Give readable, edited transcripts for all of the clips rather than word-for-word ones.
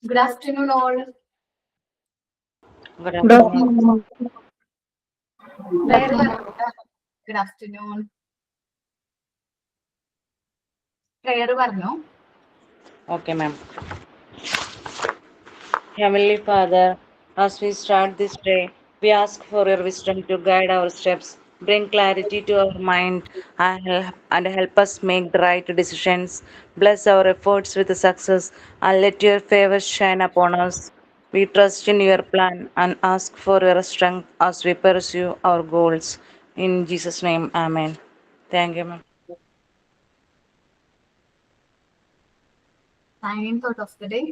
Good afternoon, all. Good Good afternoon. afternoon. Good afternoon. Prayer varno. Okay, ma'am. Heavenly Father, as we start this day, we ask for your wisdom to guide our steps, bring clarity to our mind, and help us make the right decisions. Bless our efforts with success, and let your favor shine upon us. We trust in your plan and ask for your strength as we pursue our goals. In Jesus' name, Amen. Thank you, ma'am. Signing thought of the day.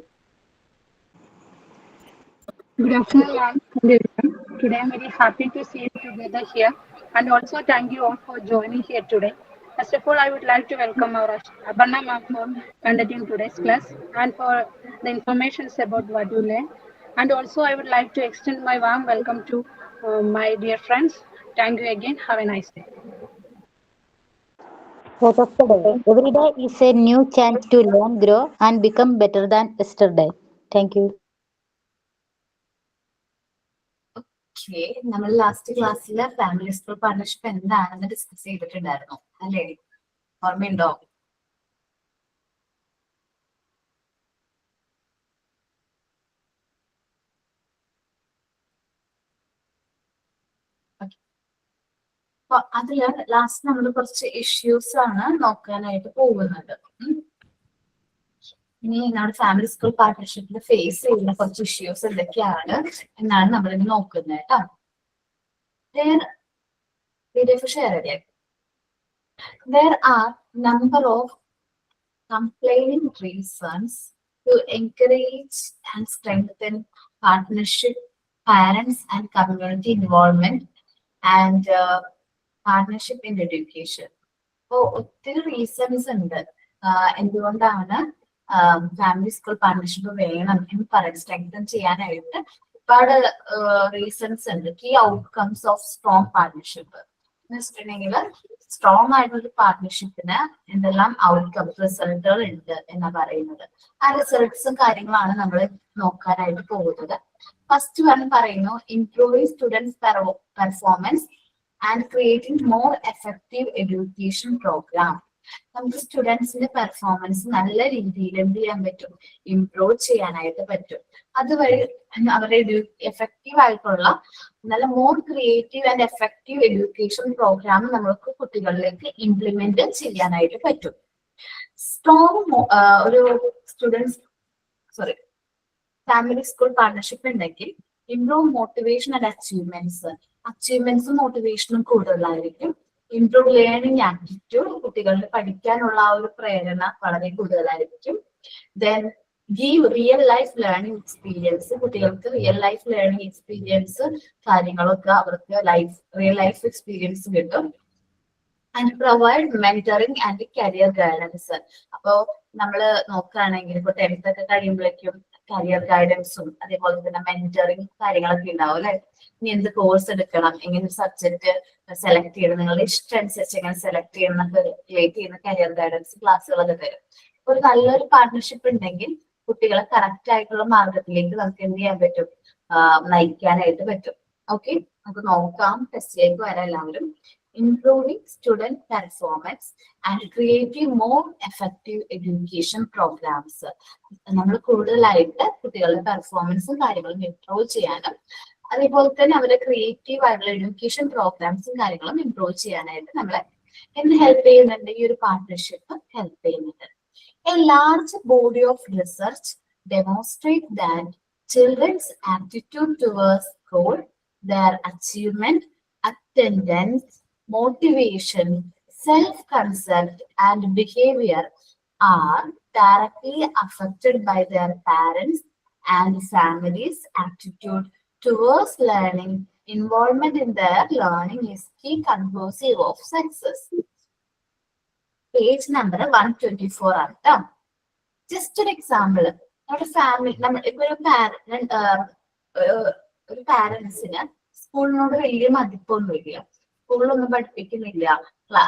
Good afternoon, ma'am and everyone. Today I'm very happy to see you together here, and also thank you all for joining here today. First of all, I would like to welcome our Aparna ma'am for conducting today's class and for the information about what you learned. And also, I would like to extend my warm welcome to my dear friends. Thank you again. Have a nice day. Quote of the day. Every day is a new chance to learn, grow, and become better than yesterday. Thank you. Okay, നമ്മൾ last ക്ലാസ്സിൽ family school partnership എന്താണെന്ന് discuss ചെയ്തിട്ടുണ്ടായിരുന്നു അല്ലേ? ഓർമ്മയുണ്ടോ? അപ്പൊ അതില് last നമ്മൾ കുറച്ച് ഇഷ്യൂസ് ആണ് നോക്കാനായിട്ട് പോകുന്നത്. ഇനി നമ്മുടെ ഫാമിലി സ്കൂൾ പാർട്ണർഷിപ്പിൽ ഫേസ് ചെയ്യുന്ന കുറച്ച് ഇഷ്യൂസ് എന്തൊക്കെയാണ് എന്നാണ് നമ്മൾ ഇന്ന് നോക്കുന്നത് കേട്ടോ. PDF ഷെയർ ചെയ്തേ. There are number of complaining reasons to encourage and strengthen partnership, parents and community involvement, and partnership in education. അപ്പോൾ ഒത്തിരി റീസൺസ് ഉണ്ട് എന്തുകൊണ്ടാണ് ഫാമിലി സ്കൂൾ പാർട്ണർഷിപ്പ് വേണം എന്ന് പറയാൻ സ്ട്രെങ്തൻ ചെയ്യാനായിട്ട് ഒരുപാട് റീസൺസ് ഉണ്ട്. Key outcomes of strong partnership എന്ന് വെച്ചിട്ടുണ്ടെങ്കിൽ സ്ട്രോങ് ആയിട്ടുള്ള പാർട്ണർഷിപ്പിന് എന്തെല്ലാം ഔട്ട്കംസ് റിസൾട്ടുകൾ ഉണ്ട് എന്നാ പറയുന്നത്. ആ റിസൾട്ട്സും കാര്യങ്ങളാണ് നമ്മൾ നോക്കാനായിട്ട് പോകുന്നത്. ഫസ്റ്റ് വൺ പറയുന്നു improving students performance and creating more effective education program. നമുക്ക് സ്റ്റുഡൻസിന്റെ പെർഫോമൻസ് നല്ല രീതിയിൽ എന്ത് ചെയ്യാൻ പറ്റും, ഇംപ്രൂവ് ചെയ്യാനായിട്ട് പറ്റും. അതുവഴി അവരുടെ എഫക്റ്റീവ് ആയിട്ടുള്ള നല്ല more creative and effective education program നമുക്ക് കുട്ടികളിലേക്ക് ഇംപ്ലിമെന്റ് ചെയ്യാനായിട്ട് പറ്റും. സ്ട്രോങ് ഒരു ഫാമിലി സ്കൂൾ പാർട്ണർഷിപ്പ് ഉണ്ടെങ്കിൽ ഇംപ്രൂവ് മോട്ടിവേഷൻ ആൻഡ് അച്ചീവ്മെന്റ്സും മോട്ടിവേഷനും കൂടുതലായിരിക്കും. ഇംപ്രൂവ് ലേണിംഗ് ആപ്റ്റിറ്റ്യൂഡ്, കുട്ടികളുടെ പഠിക്കാനുള്ള ആ ഒരു പ്രേരണ വളരെ കൂടുതലായിരിക്കും. Then give real life learning experience, കുട്ടികൾക്ക് റിയൽ ലൈഫ് ലേണിംഗ് എക്സ്പീരിയൻസ് കാര്യങ്ങളൊക്കെ അവർക്ക് റിയൽ ലൈഫ് എക്സ്പീരിയൻസ് കിട്ടും. And provide mentoring and career guidance. അപ്പോൾ നമ്മൾ നോക്കുകയാണെങ്കിൽ ഇപ്പോൾ 10th ഒക്കെ കഴിയുമ്പോഴേക്കും കരിയർ ഗൈഡൻസും അതേപോലെ തന്നെ മെന്ററിങ് കാര്യങ്ങളൊക്കെ ഉണ്ടാവും അല്ലെ. ഇനി എന്ത് കോഴ്സ് എടുക്കണം, എങ്ങനെ സബ്ജക്ട് സെലക്ട് ചെയ്യണം, നിങ്ങളുടെ ഇഷ്ടം അനുസരിച്ച് എങ്ങനെ സെലക്ട് ചെയ്യണം എന്നൊക്കെ റിലേറ്റ് ചെയ്യുന്ന കരിയർ ഗൈഡൻസ് ക്ലാസ്സുകളൊക്കെ തരും. ഒരു നല്ലൊരു പാർട്ണർഷിപ്പ് ഉണ്ടെങ്കിൽ കുട്ടികളെ കറക്റ്റ് ആയിട്ടുള്ള മാർഗത്തിലേക്ക് നമുക്ക് എന്ത് ചെയ്യാൻ പറ്റും, നയിക്കാനായിട്ട് പറ്റും. ഓക്കെ, നമുക്ക് നോക്കാം. ടെസ്റ്റിലേക്ക് വരാം എല്ലാവരും. Improving student performance and creating more effective education programs. നമ്മൾ കൂടുതലായിട്ട് കുട്ടികളുടെ പെർഫോമൻസും കാര്യങ്ങളും ഇംപ്രൂവ് ചെയ്യാനും അതേപോലെ തന്നെ അവരുടെ ക്രിയേറ്റീവ് ആയിട്ടുള്ള എഡ്യൂക്കേഷൻ പ്രോഗ്രാംസും കാര്യങ്ങളും ഇംപ്രൂവ് ചെയ്യാനായിട്ട് നമ്മളെ എന്ത് ഹെൽപ്പ് ചെയ്യുന്നുണ്ട്, ഈ ഒരു പാർട്ണർഷിപ്പ് ഹെൽപ്പ് ചെയ്യുന്നുണ്ട്. A large body of research demonstrate that children's attitude towards school, their achievement, attendance, motivation, self-concept, and behavior are directly affected by their parents and families' attitude towards learning. Involvement in their learning is key conclusive of success. Page number 124 ആണ് കേട്ടോ. Just ഒരു example, നമ്മുടെ family ഇപ്പൊ ഒരു പാരന്റ്സിന് സ്കൂളിനോട് വലിയ മതിപ്പൊന്നുമില്ല, സ്കൂളിലൊന്നും പഠിപ്പിക്കുന്നില്ല,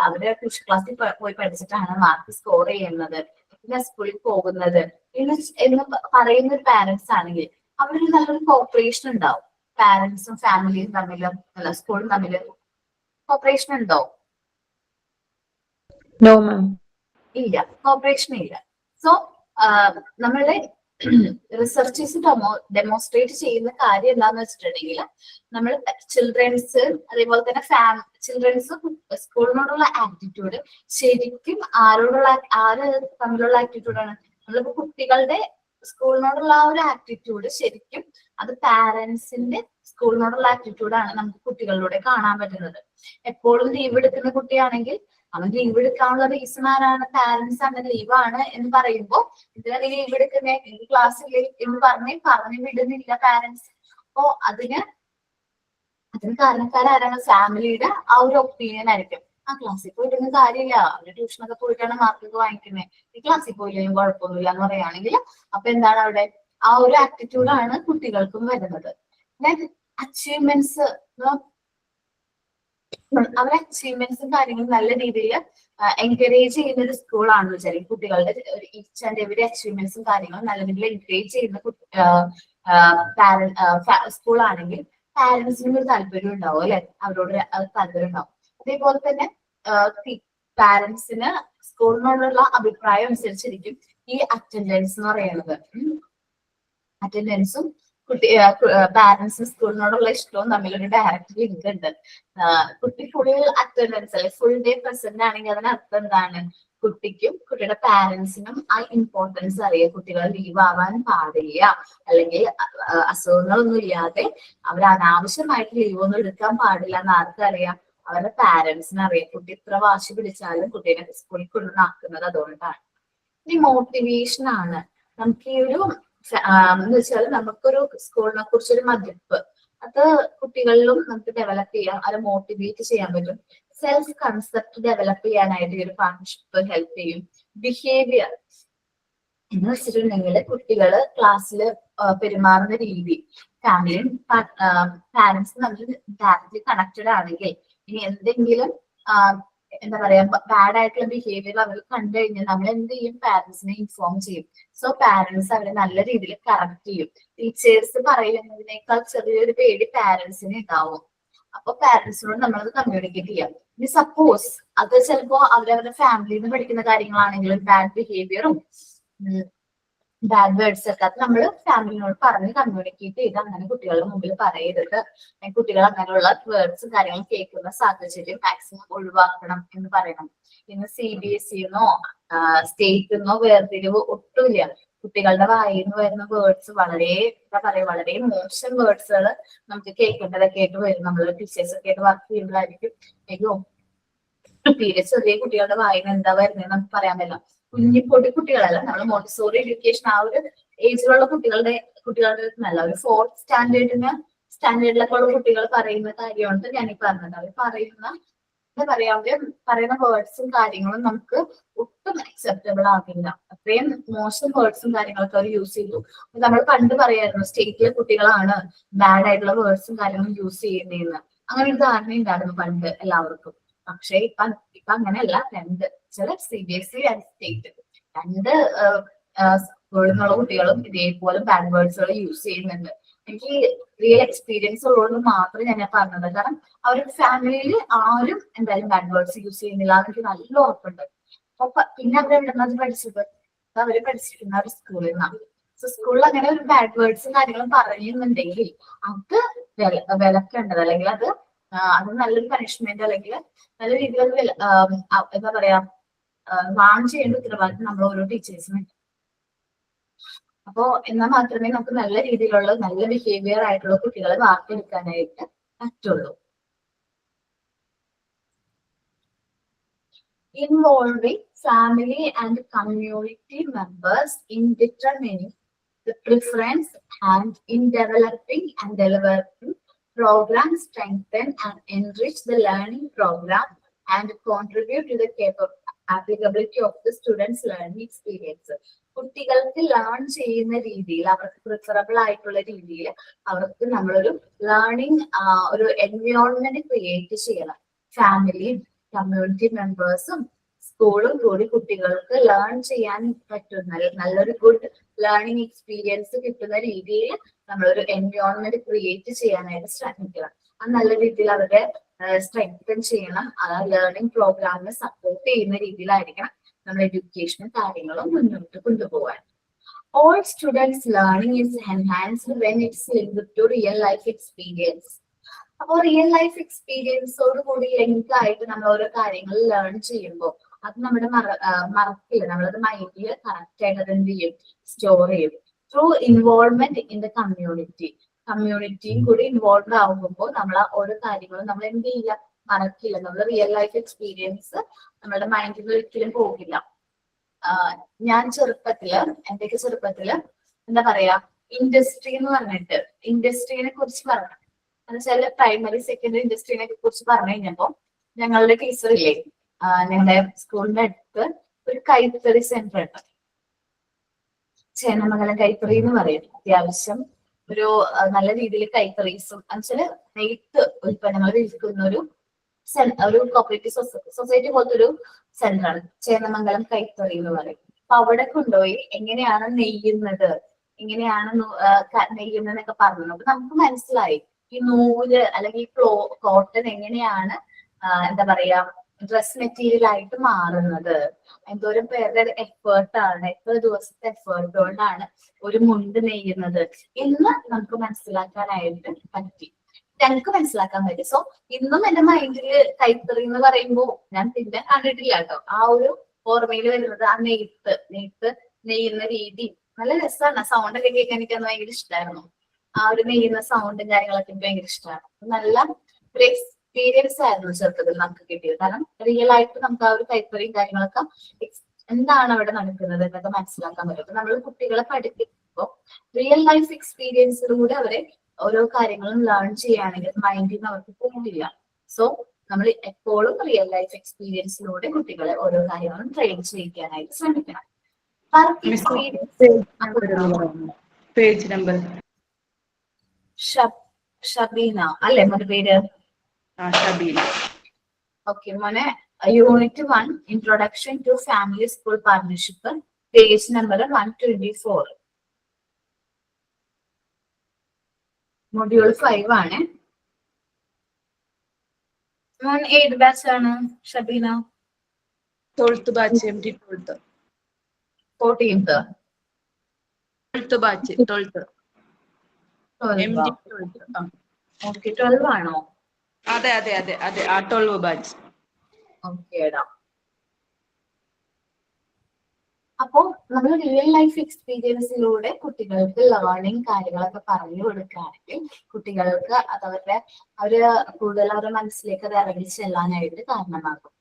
അവര് tuition ക്ലാസ്സിൽ പോയി പഠിച്ചിട്ടാണ് മാർക്ക് സ്കോർ ചെയ്യുന്നത്, പിന്നെ സ്കൂളിൽ പോകുന്നത് എന്ന് പറയുന്ന ഒരു പാരന്റ്സ് ആണെങ്കിൽ അവരിൽ നല്ലൊരു കോപ്പറേഷൻ ഉണ്ടാവും. പാരന്റ്സും ഫാമിലിയും തമ്മിലും അല്ല സ്കൂളും തമ്മിൽ കോപ്പറേഷൻ ഉണ്ടോ? No, ma'am. ഇല്ല, കോപ്പറേഷൻ ഇല്ല. സോ നമ്മളുടെ റിസർച്ചേഴ്സ് ഡെമോൺസ്ട്രേറ്റ് ചെയ്യുന്ന കാര്യം എന്താന്ന് വെച്ചിട്ടുണ്ടെങ്കിൽ നമ്മൾ ചിൽഡ്രൻസ് അതേപോലെ തന്നെ ചിൽഡ്രൻസ് സ്കൂളിനോടുള്ള ആറ്റിറ്റ്യൂഡ് ശരിക്കും ആര് തമ്മിലുള്ള ആറ്റിറ്റ്യൂഡാണ്? നമ്മളിപ്പോ കുട്ടികളുടെ സ്കൂളിനോടുള്ള ആ ഒരു ആറ്റിറ്റ്യൂഡ് ശരിക്കും അത് പാരന്റ്സിന്റെ സ്കൂളിനോടുള്ള ആറ്റിറ്റ്യൂഡാണ് നമുക്ക് കുട്ടികളിലൂടെ കാണാൻ പറ്റുന്നത്. എപ്പോഴും ലീവ് എടുക്കുന്ന കുട്ടിയാണെങ്കിൽ അവൻ ലീവ് എടുക്കാനുള്ള റീസൺ ആരാണ്? പാരന്റ്സ് ആണ്. ലീവാണ് എന്ന് പറയുമ്പോൾ ഇതിനെ ലീവ് എടുക്കുന്നേ ക്ലാസ്സിൽ എന്ന് പറഞ്ഞു വിടുന്നില്ല പാരന്റ്സ്. അപ്പോ അതിന് കാരണക്കാരാണ് ഫാമിലിയുടെ ആ ഒരു ഒപ്പീനിയൻ ആയിരിക്കും. ആ ക്ലാസ്സിൽ പോയിട്ടൊന്നും കാര്യമില്ല, അവര് ട്യൂഷനൊക്കെ പോയിട്ടാണ് മാർക്കൊക്കെ വാങ്ങിക്കുന്നത്, ഈ ക്ലാസ്സിൽ പോയില്ലെങ്കിലും കുഴപ്പമൊന്നുമില്ല എന്ന് പറയുകയാണെങ്കിൽ അപ്പൊ എന്താണ് അവിടെ? ആ ഒരു ആറ്റിറ്റ്യൂഡാണ് കുട്ടികൾക്കും വരുന്നത്. അച്ചീവ്മെന്റ്സ് അവരെ അച്ചീവ്മെന്റ്സും കാര്യങ്ങളും നല്ല രീതിയിൽ എൻകറേജ് ചെയ്യുന്ന ഒരു സ്കൂളാണെന്ന് വിചാരിക്കും. കുട്ടികളുടെ ഈച്ച് ആൻഡ് എവരി അച്ചീവ്മെന്റ്സും കാര്യങ്ങളും നല്ല രീതിയിൽ എൻകറേജ് ചെയ്യുന്ന സ്കൂളാണെങ്കിൽ പാരന്റ്സിനും ഒരു താല്പര്യം ഉണ്ടാവും അല്ലെ, അവരോട് താല്പര്യം ഉണ്ടാവും. അതേപോലെ തന്നെ പാരന്റ്സിന് സ്കൂളിനോടുള്ള അഭിപ്രായം അനുസരിച്ചിരിക്കും ഈ അറ്റൻഡൻസ് എന്ന് പറയുന്നത്. അറ്റൻഡൻസും പാരന്റ്സും സ്കൂളിനോടുള്ള ഇഷ്ടവും തമ്മിലൊരു ഡയറക്റ്റ് ലിങ്ക് ഉണ്ട്. കുട്ടി ഫുൾ അറ്റൻഡൻസ് അല്ലെ ഫുൾ ഡേ പ്രസന്റ് ആണെങ്കിൽ അതിനർത്ഥം എന്താണ്? കുട്ടിക്കും കുട്ടിയുടെ പാരന്റ്സിനും ആ ഇമ്പോർട്ടൻസ് അറിയാം. കുട്ടികൾ ലീവ് ആവാൻ പാടില്ല, അല്ലെങ്കിൽ അസുഖങ്ങളൊന്നും ഇല്ലാതെ അവർ അനാവശ്യമായിട്ട് ലീവ് ഒന്നും എടുക്കാൻ പാടില്ല എന്ന് ആർക്കറിയാം? അവരുടെ പാരന്റ്സിന് അറിയാം. കുട്ടി ഇത്ര വാശി പിടിച്ചാലും കുട്ടീനെ സ്കൂളിൽ കൊണ്ടുവന്നാക്കുന്നത് അതുകൊണ്ടാണ്. ഈ മോട്ടിവേഷൻ ആണ് നമുക്ക് ഈ ഒരു എന്ന് വെച്ചാൽ നമുക്കൊരു സ്കൂളിനെ കുറിച്ചൊരു മതിപ്പ് അത് കുട്ടികളിലും നമുക്ക് ഡെവലപ്പ് ചെയ്യാം, അത് മോട്ടിവേറ്റ് ചെയ്യാൻ പറ്റും. സെൽഫ് കൺസെപ്റ്റ് ഡെവലപ്പ് ചെയ്യാനായിട്ട് ഈ ഒരു പാർട്ണർഷിപ്പ് ഹെൽപ്പ് ചെയ്യും. ബിഹേവിയർ എന്ന് വെച്ചിട്ടുണ്ടെങ്കിൽ കുട്ടികള് ക്ലാസ്സിൽ പെരുമാറുന്ന രീതി, ഫാമിലിയും പാരന്റ്സും തമ്മിൽ ഡയറക്ട്ലി കണക്റ്റഡ് ആണെങ്കിൽ ഇനി എന്തെങ്കിലും എന്താ പറയാ ബാഡ് ആയിട്ടുള്ള ബിഹേവിയർ അവർ കണ്ടു കഴിഞ്ഞാൽ നമ്മൾ എന്ത് ചെയ്യും? പാരന്റ്സിനെ ഇൻഫോം ചെയ്യും. സോ പാരന്റ്സ് അവരെ നല്ല രീതിയിൽ കറക്റ്റ് ചെയ്യും. ടീച്ചേഴ്സ് പറയുന്നതിനേക്കാൾ ചെറിയൊരു പേടി പാരന്റ്സിന് ഉണ്ടാവും. അപ്പൊ പാരന്റ്സിനോട് നമ്മളത് കമ്മ്യൂണിക്കേറ്റ് ചെയ്യാം. ഇനി സപ്പോസ് അത് ചിലപ്പോ അവരവരുടെ ഫാമിലിയിൽ നിന്ന് പഠിക്കുന്ന കാര്യങ്ങളാണെങ്കിലും ബാഡ് ബിഹേവിയറും ബാഡ് വേർഡ്സ് ഒക്കെ അത് നമ്മൾ ഫാമിലിനോട് പറഞ്ഞ് കമ്മ്യൂണിക്കേറ്റ് ചെയ്ത് അങ്ങനെ കുട്ടികളുടെ മുമ്പിൽ പറയരുത്. കുട്ടികൾ അങ്ങനെയുള്ള വേർഡ്സും കാര്യങ്ങളും കേൾക്കുന്ന സാഹചര്യം മാക്സിമം ഒഴിവാക്കണം എന്ന് പറയണം. ഇന്ന് CBSE-ന്നോ സ്റ്റേറ്റിന്നോ വേർതിരിവ് ഒട്ടുമില്ല. കുട്ടികളുടെ വായിൽ നിന്ന് വരുന്ന വേർഡ്സ് വളരെ എന്താ പറയാ വളരെ മോശം വേർഡ്സുകൾ നമുക്ക് കേൾക്കേണ്ടതൊക്കെ ആയിട്ട് വരും. നമ്മൾ ടീച്ചേഴ്സ് ഒക്കെ ആയിട്ട് വർക്ക് ചെയ്യുമ്പോഴായിരിക്കും അയ്യോ തീരെ ചെറിയ കുട്ടികളുടെ വായിൽ നിന്ന് എന്താ വരുന്നത് നമുക്ക് പറയാൻ പറ്റില്ല. പൊടി കുട്ടികളല്ല, നമ്മൾ മോണ്ടിസോറി എഡ്യൂക്കേഷൻ ആ ഒരു ഏജിലുള്ള കുട്ടികളുടെ നല്ല ഒരു 4th സ്റ്റാൻഡേർഡിലൊക്കെ ഉള്ള കുട്ടികൾ പറയുന്ന കാര്യമാണ് ഞാൻ ഈ പറഞ്ഞത്. അവർ പറയുന്ന എന്താ പറയാ അവര് പറയുന്ന വേർഡ്സും കാര്യങ്ങളും നമുക്ക് ഒട്ടും അക്സെപ്റ്റബിൾ ആകില്ല. അത്രയും മോശം വേർഡ്സും കാര്യങ്ങളൊക്കെ അവർ യൂസ് ചെയ്തു. നമ്മൾ പണ്ട് പറയായിരുന്നു സ്റ്റേറ്റിലെ കുട്ടികളാണ് ബാഡ് ആയിട്ടുള്ള വേർഡ്സും കാര്യങ്ങളും യൂസ് ചെയ്യുന്നതെന്ന്. അങ്ങനെ ഒരു ധാരണ ഉണ്ടായിരുന്നു പണ്ട് എല്ലാവർക്കും. പക്ഷെ ഇപ്പൊ അങ്ങനെയല്ല. ചില CBSE ആൻഡ് സ്റ്റേറ്റ് രണ്ട് സ്കൂളിൽ നിന്നുള്ള കുട്ടികളും ഇതേപോലെ ബാഡ് വേർഡ്സുകൾ യൂസ് ചെയ്യുന്നുണ്ട്. എനിക്ക് റിയൽ എക്സ്പീരിയൻസ് ഉള്ളതുകൊണ്ട് മാത്രം ഞാൻ പറഞ്ഞത്. കാരണം അവരുടെ ഫാമിലിയിൽ ആരും എന്തായാലും ബാഡ് വേർഡ്സ് യൂസ് ചെയ്യുന്നില്ല എനിക്ക് നല്ല ഉറപ്പുണ്ട്. അപ്പൊ പിന്നെ അവരെവിടുന്നത് പഠിച്ചത്? അവര് പഠിച്ചിരിക്കുന്ന ഒരു സ്കൂളിൽ നിന്നാണ്. സോ സ്കൂളിൽ അങ്ങനെ ഒരു ബാഡ് വേർഡ്സും കാര്യങ്ങളും പറയുന്നുണ്ടെങ്കിൽ അത് വിലക്കേണ്ടത്, അല്ലെങ്കിൽ അത് നല്ലൊരു പണിഷ്മെന്റ് അല്ലെങ്കിൽ നല്ല രീതിയിൽ എന്താ പറയാ വാൺ ചെയ്യേണ്ട ഉത്തരവാദിത്വം നമ്മൾ ഓരോ ടീച്ചേഴ്സിനുണ്ട്. അപ്പോ എന്നാൽ മാത്രമേ നമുക്ക് നല്ല രീതിയിലുള്ള നല്ല ബിഹേവിയർ ആയിട്ടുള്ള കുട്ടികളെ വാർത്തെടുക്കാനായിട്ട് പറ്റുള്ളൂ. Involving family and community members in determining the preference and in developing programs strengthen and enrich the learning program and contribute to the applicability of the students' learning experience. കുട്ടികൾക്ക് ലേൺ ചെയ്യുന്ന രീതിയിൽ അവർക്ക് preferable ആയിട്ടുള്ള രീതിയിൽ അവർക്ക് നമ്മളൊരു learning ഒരു environment create ചെയ്യണം. ഫാമിലിയും കമ്മ്യൂണിറ്റി മെമ്പേഴ്സും സ്കൂളും കൂടി കുട്ടികൾക്ക് ലേൺ ചെയ്യാൻ പറ്റുന്ന നല്ലൊരു ഗുഡ് ലേണിംഗ് എക്സ്പീരിയൻസ് കിട്ടുന്ന രീതിയിൽ നമ്മളൊരു എൻവയോൺമെന്റ് ക്രിയേറ്റ് ചെയ്യാനായിട്ട് ശ്രമിക്കണം. അത് നല്ല രീതിയിൽ അവരുടെ സ്ട്രെങ്തൻ ചെയ്യണം. ആ ലേണിംഗ് പ്രോഗ്രാമിനെ സപ്പോർട്ട് ചെയ്യുന്ന രീതിയിലായിരിക്കണം നമ്മൾ എഡ്യൂക്കേഷനും കാര്യങ്ങളും മുന്നോട്ട് കൊണ്ടുപോകാൻ. All students' learning is enhanced when it's linked to real life experience. അപ്പോൾ റിയൽ ലൈഫ് എക്സ്പീരിയൻസോട് കൂടി ലിങ്ക് ആയിട്ട് നമ്മൾ ഓരോ കാര്യങ്ങൾ ലേൺ ചെയ്യുമ്പോൾ അത് നമ്മുടെ മറക്കില്ല, നമ്മളത് മൈൻഡിൽ കറക്റ്റ് ആയിട്ട് അത് എന്ത് ചെയ്യും, സ്റ്റോർ ചെയ്യും. ത്രൂ ഇൻവോൾവ്മെന്റ് ഇൻ ദ കമ്മ്യൂണിറ്റിയും കൂടി ഇൻവോൾവ് ആകുമ്പോൾ നമ്മൾ ആ ഓരോ കാര്യങ്ങളും നമ്മൾ എന്ത് ചെയ്യില്ല, മറക്കില്ല. നമ്മൾ റിയൽ ലൈഫ് എക്സ്പീരിയൻസ് നമ്മുടെ മൈൻഡിൽ ഒരിക്കലും പോകില്ല. ഞാൻ എന്റെയൊക്കെ ചെറുപ്പത്തില് എന്താ പറയാ, ഇൻഡസ്ട്രി എന്ന് പറഞ്ഞിട്ട് ഇൻഡസ്ട്രീനെ കുറിച്ച് പറഞ്ഞു. എന്നുവെച്ചാൽ പ്രൈമറി സെക്കൻഡറി ഇൻഡസ്ട്രീനെ കുറിച്ച് പറഞ്ഞു കഴിഞ്ഞപ്പോ ഞങ്ങളുടെ ടീച്ചറില്ലേ, ഞങ്ങളുടെ സ്കൂളിന്റെ അടുത്ത് ഒരു കൈത്തറി സെന്റർ ഉണ്ട്, ചേന്നമംഗലം കൈത്തറി എന്ന് പറയും. അത്യാവശ്യം ഒരു നല്ല രീതിയിൽ കൈത്തറീസും എന്നുവെച്ചാല് നെയ്ത്ത് ഉൽപ്പന്നങ്ങൾ വിൽക്കുന്ന ഒരു കോപ്പറേറ്റീവ് സൊസൈറ്റി പോലത്തെ ഒരു സെന്ററാണ് ചേന്നമംഗലം കൈത്തറി എന്ന് പറയും. അപ്പൊ അവിടെ കൊണ്ടുപോയി എങ്ങനെയാണ് നെയ്യുന്നത്, നെയ്യുന്നതെന്നൊക്കെ പറഞ്ഞു. അപ്പൊ നമുക്ക് മനസ്സിലായി ഈ നൂല് അല്ലെങ്കിൽ കോട്ടൺ എങ്ങനെയാണ് എന്താ പറയാ ഡ്രസ് മെറ്റീരിയൽ ആയിട്ട് മാറുന്നത്, എന്തോരം പേരുടെ എഫേർട്ടാണ്, എത്ര ദിവസത്തെ എഫേർട്ട് കൊണ്ടാണ് ഒരു മുണ്ട് നെയ്യുന്നത് എന്ന് നമുക്ക് മനസ്സിലാക്കാനായിട്ട് പറ്റി, ഞങ്ങൾക്ക് മനസ്സിലാക്കാൻ പറ്റി. സോ ഇന്നും എന്റെ മൈൻഡില് കൈത്തറി എന്ന് പറയുമ്പോൾ ഞാൻ പിന്നെ കണ്ടിട്ടില്ല കേട്ടോ, ആ ഒരു ഓർമ്മയിൽ വരുന്നത് ആ നെയ്ത്ത് നെയ്യുന്ന രീതി നല്ല രസമാണ്. സൗണ്ട് ഒക്കെ കേൾക്കാൻ എനിക്ക് അന്ന് ഭയങ്കര ഇഷ്ടമായിരുന്നു. ആ ഒരു നെയ്യുന്ന സൗണ്ടും കാര്യങ്ങളൊക്കെ എനിക്ക് ഭയങ്കര ഇഷ്ടമാണ്. നല്ല ഒരു എക്സ്പീരിയൻസ് ആയിരുന്നു ചെറുപ്പത്തിൽ നമുക്ക് കിട്ടിയത്. കാരണം റിയൽ ആയിട്ട് നമുക്ക് ആ ഒരു കൈത്തറിയും കാര്യങ്ങളൊക്കെ എന്താണ് അവിടെ നടക്കുന്നത് എന്നൊക്കെ മനസ്സിലാക്കാൻ പറ്റും. അപ്പൊ നമ്മൾ കുട്ടികളെ പഠിപ്പിക്കുമ്പോൾ റിയൽ ലൈഫ് എക്സ്പീരിയൻസിലൂടെ അവരെ ഓരോ കാര്യങ്ങളും ലേൺ ചെയ്യുകയാണെങ്കിൽ മൈൻഡിൽ നിന്ന് അവർക്ക് പോകില്ല. സോ നമ്മൾ എപ്പോഴും റിയൽ ലൈഫ് എക്സ്പീരിയൻസിലൂടെ കുട്ടികളെ ഓരോ കാര്യങ്ങളും ട്രെയിൻ ചെയ്യിക്കാനായിട്ട് ശ്രമിക്കണം. Work experience page number Shabeena അല്ലേ മോന്റെ പേര്? ഷബീന. ഓക്കെ മോനെ, unit 1 introduction to family school partnership, page number 124, module 5 ആണ്. മോൻ ഏത് ബാച്ച് ആണ് ഷബീന? 12th batch, MT 12th. 14th 12th batch, 12th. MT 12th. Okay, 12 ആണോ? അതെ, ആ 12 batch. ഓക്കേടാ. അപ്പോ നമ്മൾ റിയൽ ലൈഫ് എക്സ്പീരിയൻസിലൂടെ കുട്ടികൾക്ക് ലേണിംഗ് കാര്യങ്ങളൊക്കെ പറഞ്ഞു കൊടുക്കുകയാണെങ്കിൽ കുട്ടികൾക്ക് അതവരുടെ കൂടുതൽ അവരുടെ മനസ്സിലേക്ക് അത് ഇറങ്ങി ചെല്ലാനായിട്ട് കാരണമാകും.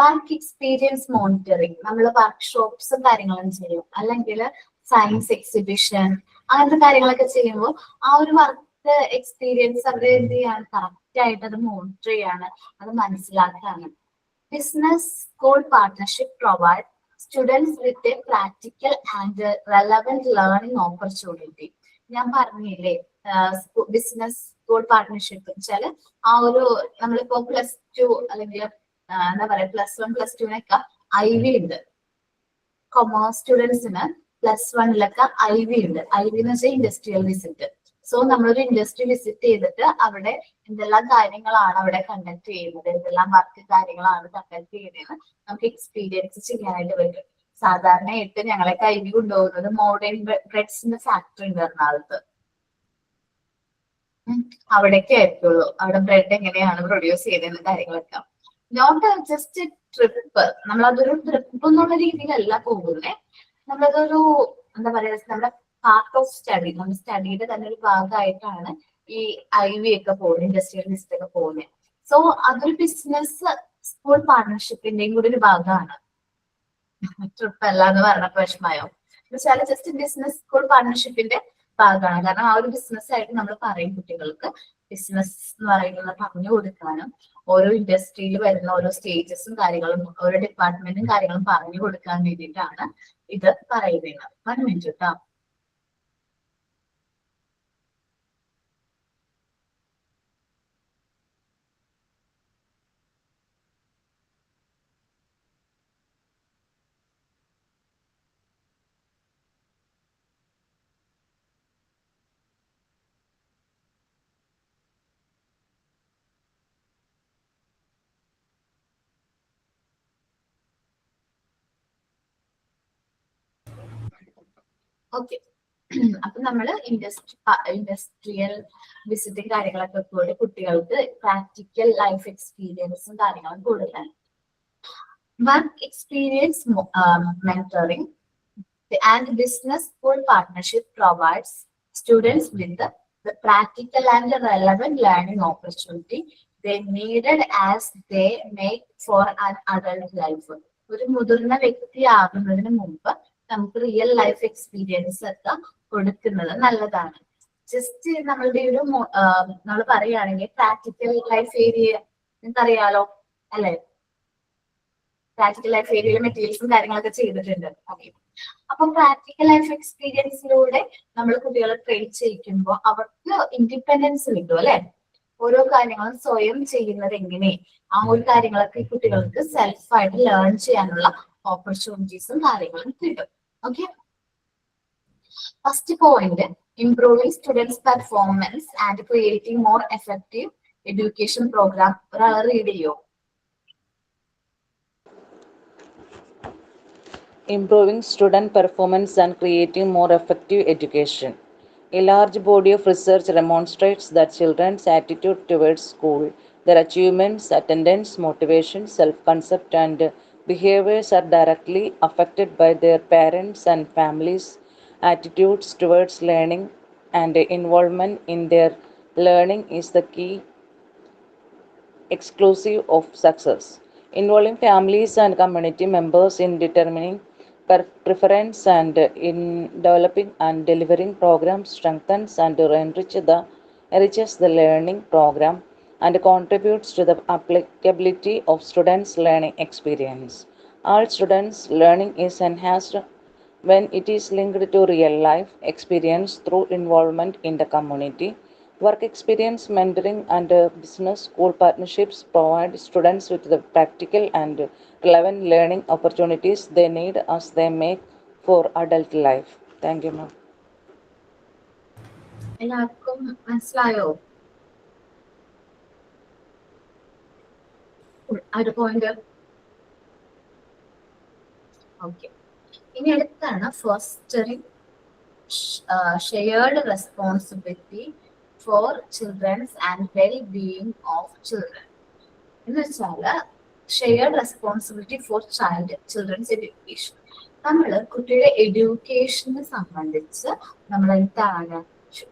വർക്ക് എക്സ്പീരിയൻസ് മോണിറ്ററിങ്, നമ്മൾ വർക്ക്ഷോപ്സും കാര്യങ്ങളും ചെയ്യും, അല്ലെങ്കിൽ സയൻസ് എക്സിബിഷൻ അങ്ങനത്തെ കാര്യങ്ങളൊക്കെ ചെയ്യുമ്പോൾ ആ ഒരു വർക്ക് എക്സ്പീരിയൻസ് അവരെ എന്ത് ചെയ്യാണ്, കറക്റ്റ് ആയിട്ട് അത് മോണിറ്റർ ചെയ്യാണ്, അത് മനസ്സിലാക്കാണ്. Business school partnership provide students with a practical and relevant learning opportunity. ഞാൻ പറഞ്ഞില്ലേ ബിസിനസ് സ്കൂൾ പാർട്ണർഷിപ്പ് വെച്ചാല് ആ ഒരു നമ്മളിപ്പോ +2 അല്ലെങ്കിൽ എന്താ പറയാ +1 +2 IV ഉണ്ട്. കൊമേഴ്സ് സ്റ്റുഡൻസിന് +1 IV ഉണ്ട്. IV എന്ന് വെച്ചാൽ ഇൻഡസ്ട്രിയൽ വിസിറ്റ്. സോ നമ്മളൊരു ഇൻഡസ്ട്രി വിസിറ്റ് ചെയ്തിട്ട് അവിടെ എന്തെല്ലാം കാര്യങ്ങളാണ് അവിടെ കണ്ടക്ട് ചെയ്യുന്നത്, എന്തെല്ലാം വർക്ക് കാര്യങ്ങളാണ് കണ്ടക്ട് ചെയ്യുന്നതെന്ന് നമുക്ക് എക്സ്പീരിയൻസ് ചെയ്യാനായിട്ട് പറ്റും. സാധാരണയായിട്ട് ഞങ്ങളെ IV കൊണ്ടുപോകുന്നത് മോഡേൺ ബ്രെഡ്സിന്റെ ഫാക്ടറി ഉണ്ട് എറണാകുളത്ത്. അവിടേക്ക് ആയിരിക്കുള്ളൂ, അവിടെ ബ്രെഡ് എങ്ങനെയാണ് പ്രൊഡ്യൂസ് ചെയ്തതെന്ന് കാര്യങ്ങളൊക്കെ. നോട്ട് ജസ്റ്റ് ട്രിപ്പ്, നമ്മളതൊരു ട്രിപ്പ് എന്നുള്ള രീതിയിലല്ല പോകുന്നത്, നമ്മളതൊരു എന്താ പറയാ നമ്മുടെ പാർട്ട് ഓഫ് സ്റ്റഡി, നമ്മുടെ സ്റ്റഡിയുടെ തന്നെ ഒരു ഭാഗമായിട്ടാണ് ഈ IV ഒക്കെ പോകുന്നത്, ഇൻഡസ്ട്രിയൽ വിസിറ്റ് ഒക്കെ പോകുന്നത്. സോ അതൊരു ബിസിനസ് സ്കൂൾ പാർട്ണർഷിപ്പിന്റെയും കൂടി ഒരു ഭാഗമാണ്. ട്രിപ്പ് അല്ല എന്ന് പറഞ്ഞപ്പോ വിഷമായോ? എന്നുവെച്ചാൽ ജസ്റ്റ് ബിസിനസ് സ്കൂൾ പാർട്ണർഷിപ്പിന്റെ ഭാഗമാണ്. കാരണം ആ ഒരു ബിസിനസ് ആയിട്ട് നമ്മൾ പറയും കുട്ടികൾക്ക് ബിസിനസ് എന്ന് പറയുന്നത് പറഞ്ഞു കൊടുക്കാനും ഓരോ ഇൻഡസ്ട്രിയിൽ വരുന്ന ഓരോ സ്റ്റേജസും കാര്യങ്ങളും ഓരോ ഡിപ്പാർട്ട്മെന്റും കാര്യങ്ങളും പറഞ്ഞു കൊടുക്കാൻ വേണ്ടിയിട്ടാണ് ഇത് പറയുന്നത്. 1 മിനിറ്റ് കേട്ടോ. ഓക്കെ. അപ്പൊ നമ്മള് ഇൻഡസ്ട്രിയൽ വിസിറ്റും കാര്യങ്ങളൊക്കെ കൂടി കുട്ടികൾക്ക് പ്രാക്ടിക്കൽ ലൈഫ് എക്സ്പീരിയൻസും കാര്യങ്ങളും കൊടുക്കാൻ. Work experience mentoring and business school partnership provides students with the practical and relevant learning opportunity they needed as they make for an adult life. ഒരു മുതിർന്ന വ്യക്തിയാകുന്നതിന് മുമ്പ് നമുക്ക് റിയൽ ലൈഫ് എക്സ്പീരിയൻസ് ഒക്കെ കൊടുക്കുന്നത് നല്ലതാണ്. ജസ്റ്റ് നമ്മളുടെ ഒരു നമ്മൾ പറയുകയാണെങ്കിൽ പ്രാക്ടിക്കൽ ലൈഫ് ഏരിയ നിങ്ങൾക്കറിയാലോ അല്ലെ? പ്രാക്ടിക്കൽ ലൈഫ് ഏരിയയിലെ മെറ്റീരിയൽസും കാര്യങ്ങളൊക്കെ ചെയ്തിട്ടുണ്ട്. ഓക്കെ. അപ്പൊ പ്രാക്ടിക്കൽ ലൈഫ് എക്സ്പീരിയൻസിലൂടെ നമ്മൾ കുട്ടികളെ ട്രെയിൻ ചെയ്യിക്കുമ്പോൾ അവർക്ക് ഇൻഡിപെൻഡൻസ് കിട്ടും അല്ലെ? ഓരോ കാര്യങ്ങളും സ്വയം ചെയ്യുന്നത് എങ്ങനെ, ആ ഒരു കാര്യങ്ങളൊക്കെ ഈ കുട്ടികൾക്ക് സെൽഫായിട്ട് ലേൺ ചെയ്യാനുള്ള ഓപ്പർച്യൂണിറ്റീസും കാര്യങ്ങളും കിട്ടും. Okay. First point, improving students performance and creating more effective education program. ഒരാൾ റീഡ് ചെയ്യോ? Improving student performance and creating more effective education. A large body of research demonstrates that children's attitude towards school, their achievements, attendance, motivation, self-concept, and behaviors are directly affected by their parents' and families' attitudes towards learning, and involvement in their learning is the key exclusive of success. Involving families and community members in determining preference and in developing and delivering programs strengthens and enriches the learning program and contributes to the applicability of students' learning experience. All students' learning is enhanced when it is linked to real life experience through involvement in the community. Work experience, mentoring, and business school partnerships provide students with the practical and relevant learning opportunities they need as they make for adult life. Thank you, ma'am. എല്ലാവർക്കും മനസ്സിലായോ ആ ഒരു point? Okay. ഇനി അടുത്താണ് fostering shared responsibility for children's and well being of children. എന്ന് വെച്ചാല് shared responsibility for children's education. നമ്മള് കുട്ടിയുടെ എഡ്യൂക്കേഷനെ സംബന്ധിച്ച് നമ്മൾ എന്താണ്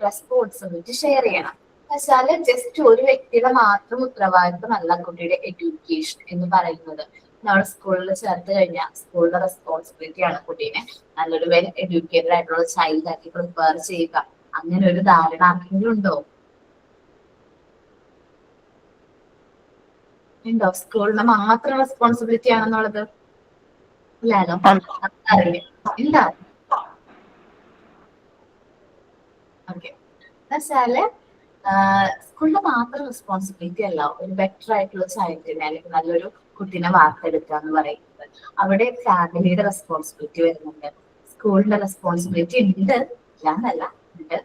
റെസ്പോൺസിബിലിറ്റി ഷെയർ ചെയ്യണം. വെച്ചാല് ജസ്റ്റ് ഒരു വ്യക്തിയുടെ മാത്രം ഉത്തരവാദിത്വമല്ല കുട്ടിയുടെ എഡ്യൂക്കേഷൻ എന്ന് പറയുന്നത്. നമ്മൾ സ്കൂളിൽ ചേർത്ത് കഴിഞ്ഞാൽ സ്കൂളിന്റെ റെസ്പോൺസിബിലിറ്റി ആണ് കുട്ടീനെ നല്ലൊരു വെൽ എഡ്യൂക്കേറ്റഡ് ആയിട്ടുള്ള ചൈൽഡ് ആക്കി പ്രിപ്പയർ ചെയ്യുക. അങ്ങനെ ഒരു ധാരണ ആർക്കെങ്കിലും ഉണ്ടോ? ഉണ്ടോ? സ്കൂളിന്റെ മാത്രം റെസ്പോൺസിബിലിറ്റി ആണെന്നുള്ളത് ഇല്ലല്ലോ. അറിയില്ല. ഇല്ല. ഓക്കെ. എന്നുവെച്ചാല് സ്കൂളിന്റെ മാത്രം റെസ്പോൺസിബിലിറ്റി അല്ല ഒരു ബെറ്റർ ആയിട്ടുള്ള ചൈൽഡിനെ അല്ലെങ്കിൽ നല്ലൊരു കുട്ടീനെ വാർത്തെടുക്കുക എന്ന് പറയുന്നത്. അവിടെ ഫാമിലിയുടെ റെസ്പോൺസിബിലിറ്റി വരുന്നുണ്ട്, സ്കൂളിന്റെ റെസ്പോൺസിബിലിറ്റി ഉണ്ട്, ഇല്ലാന്നല്ല, ഉണ്ട്.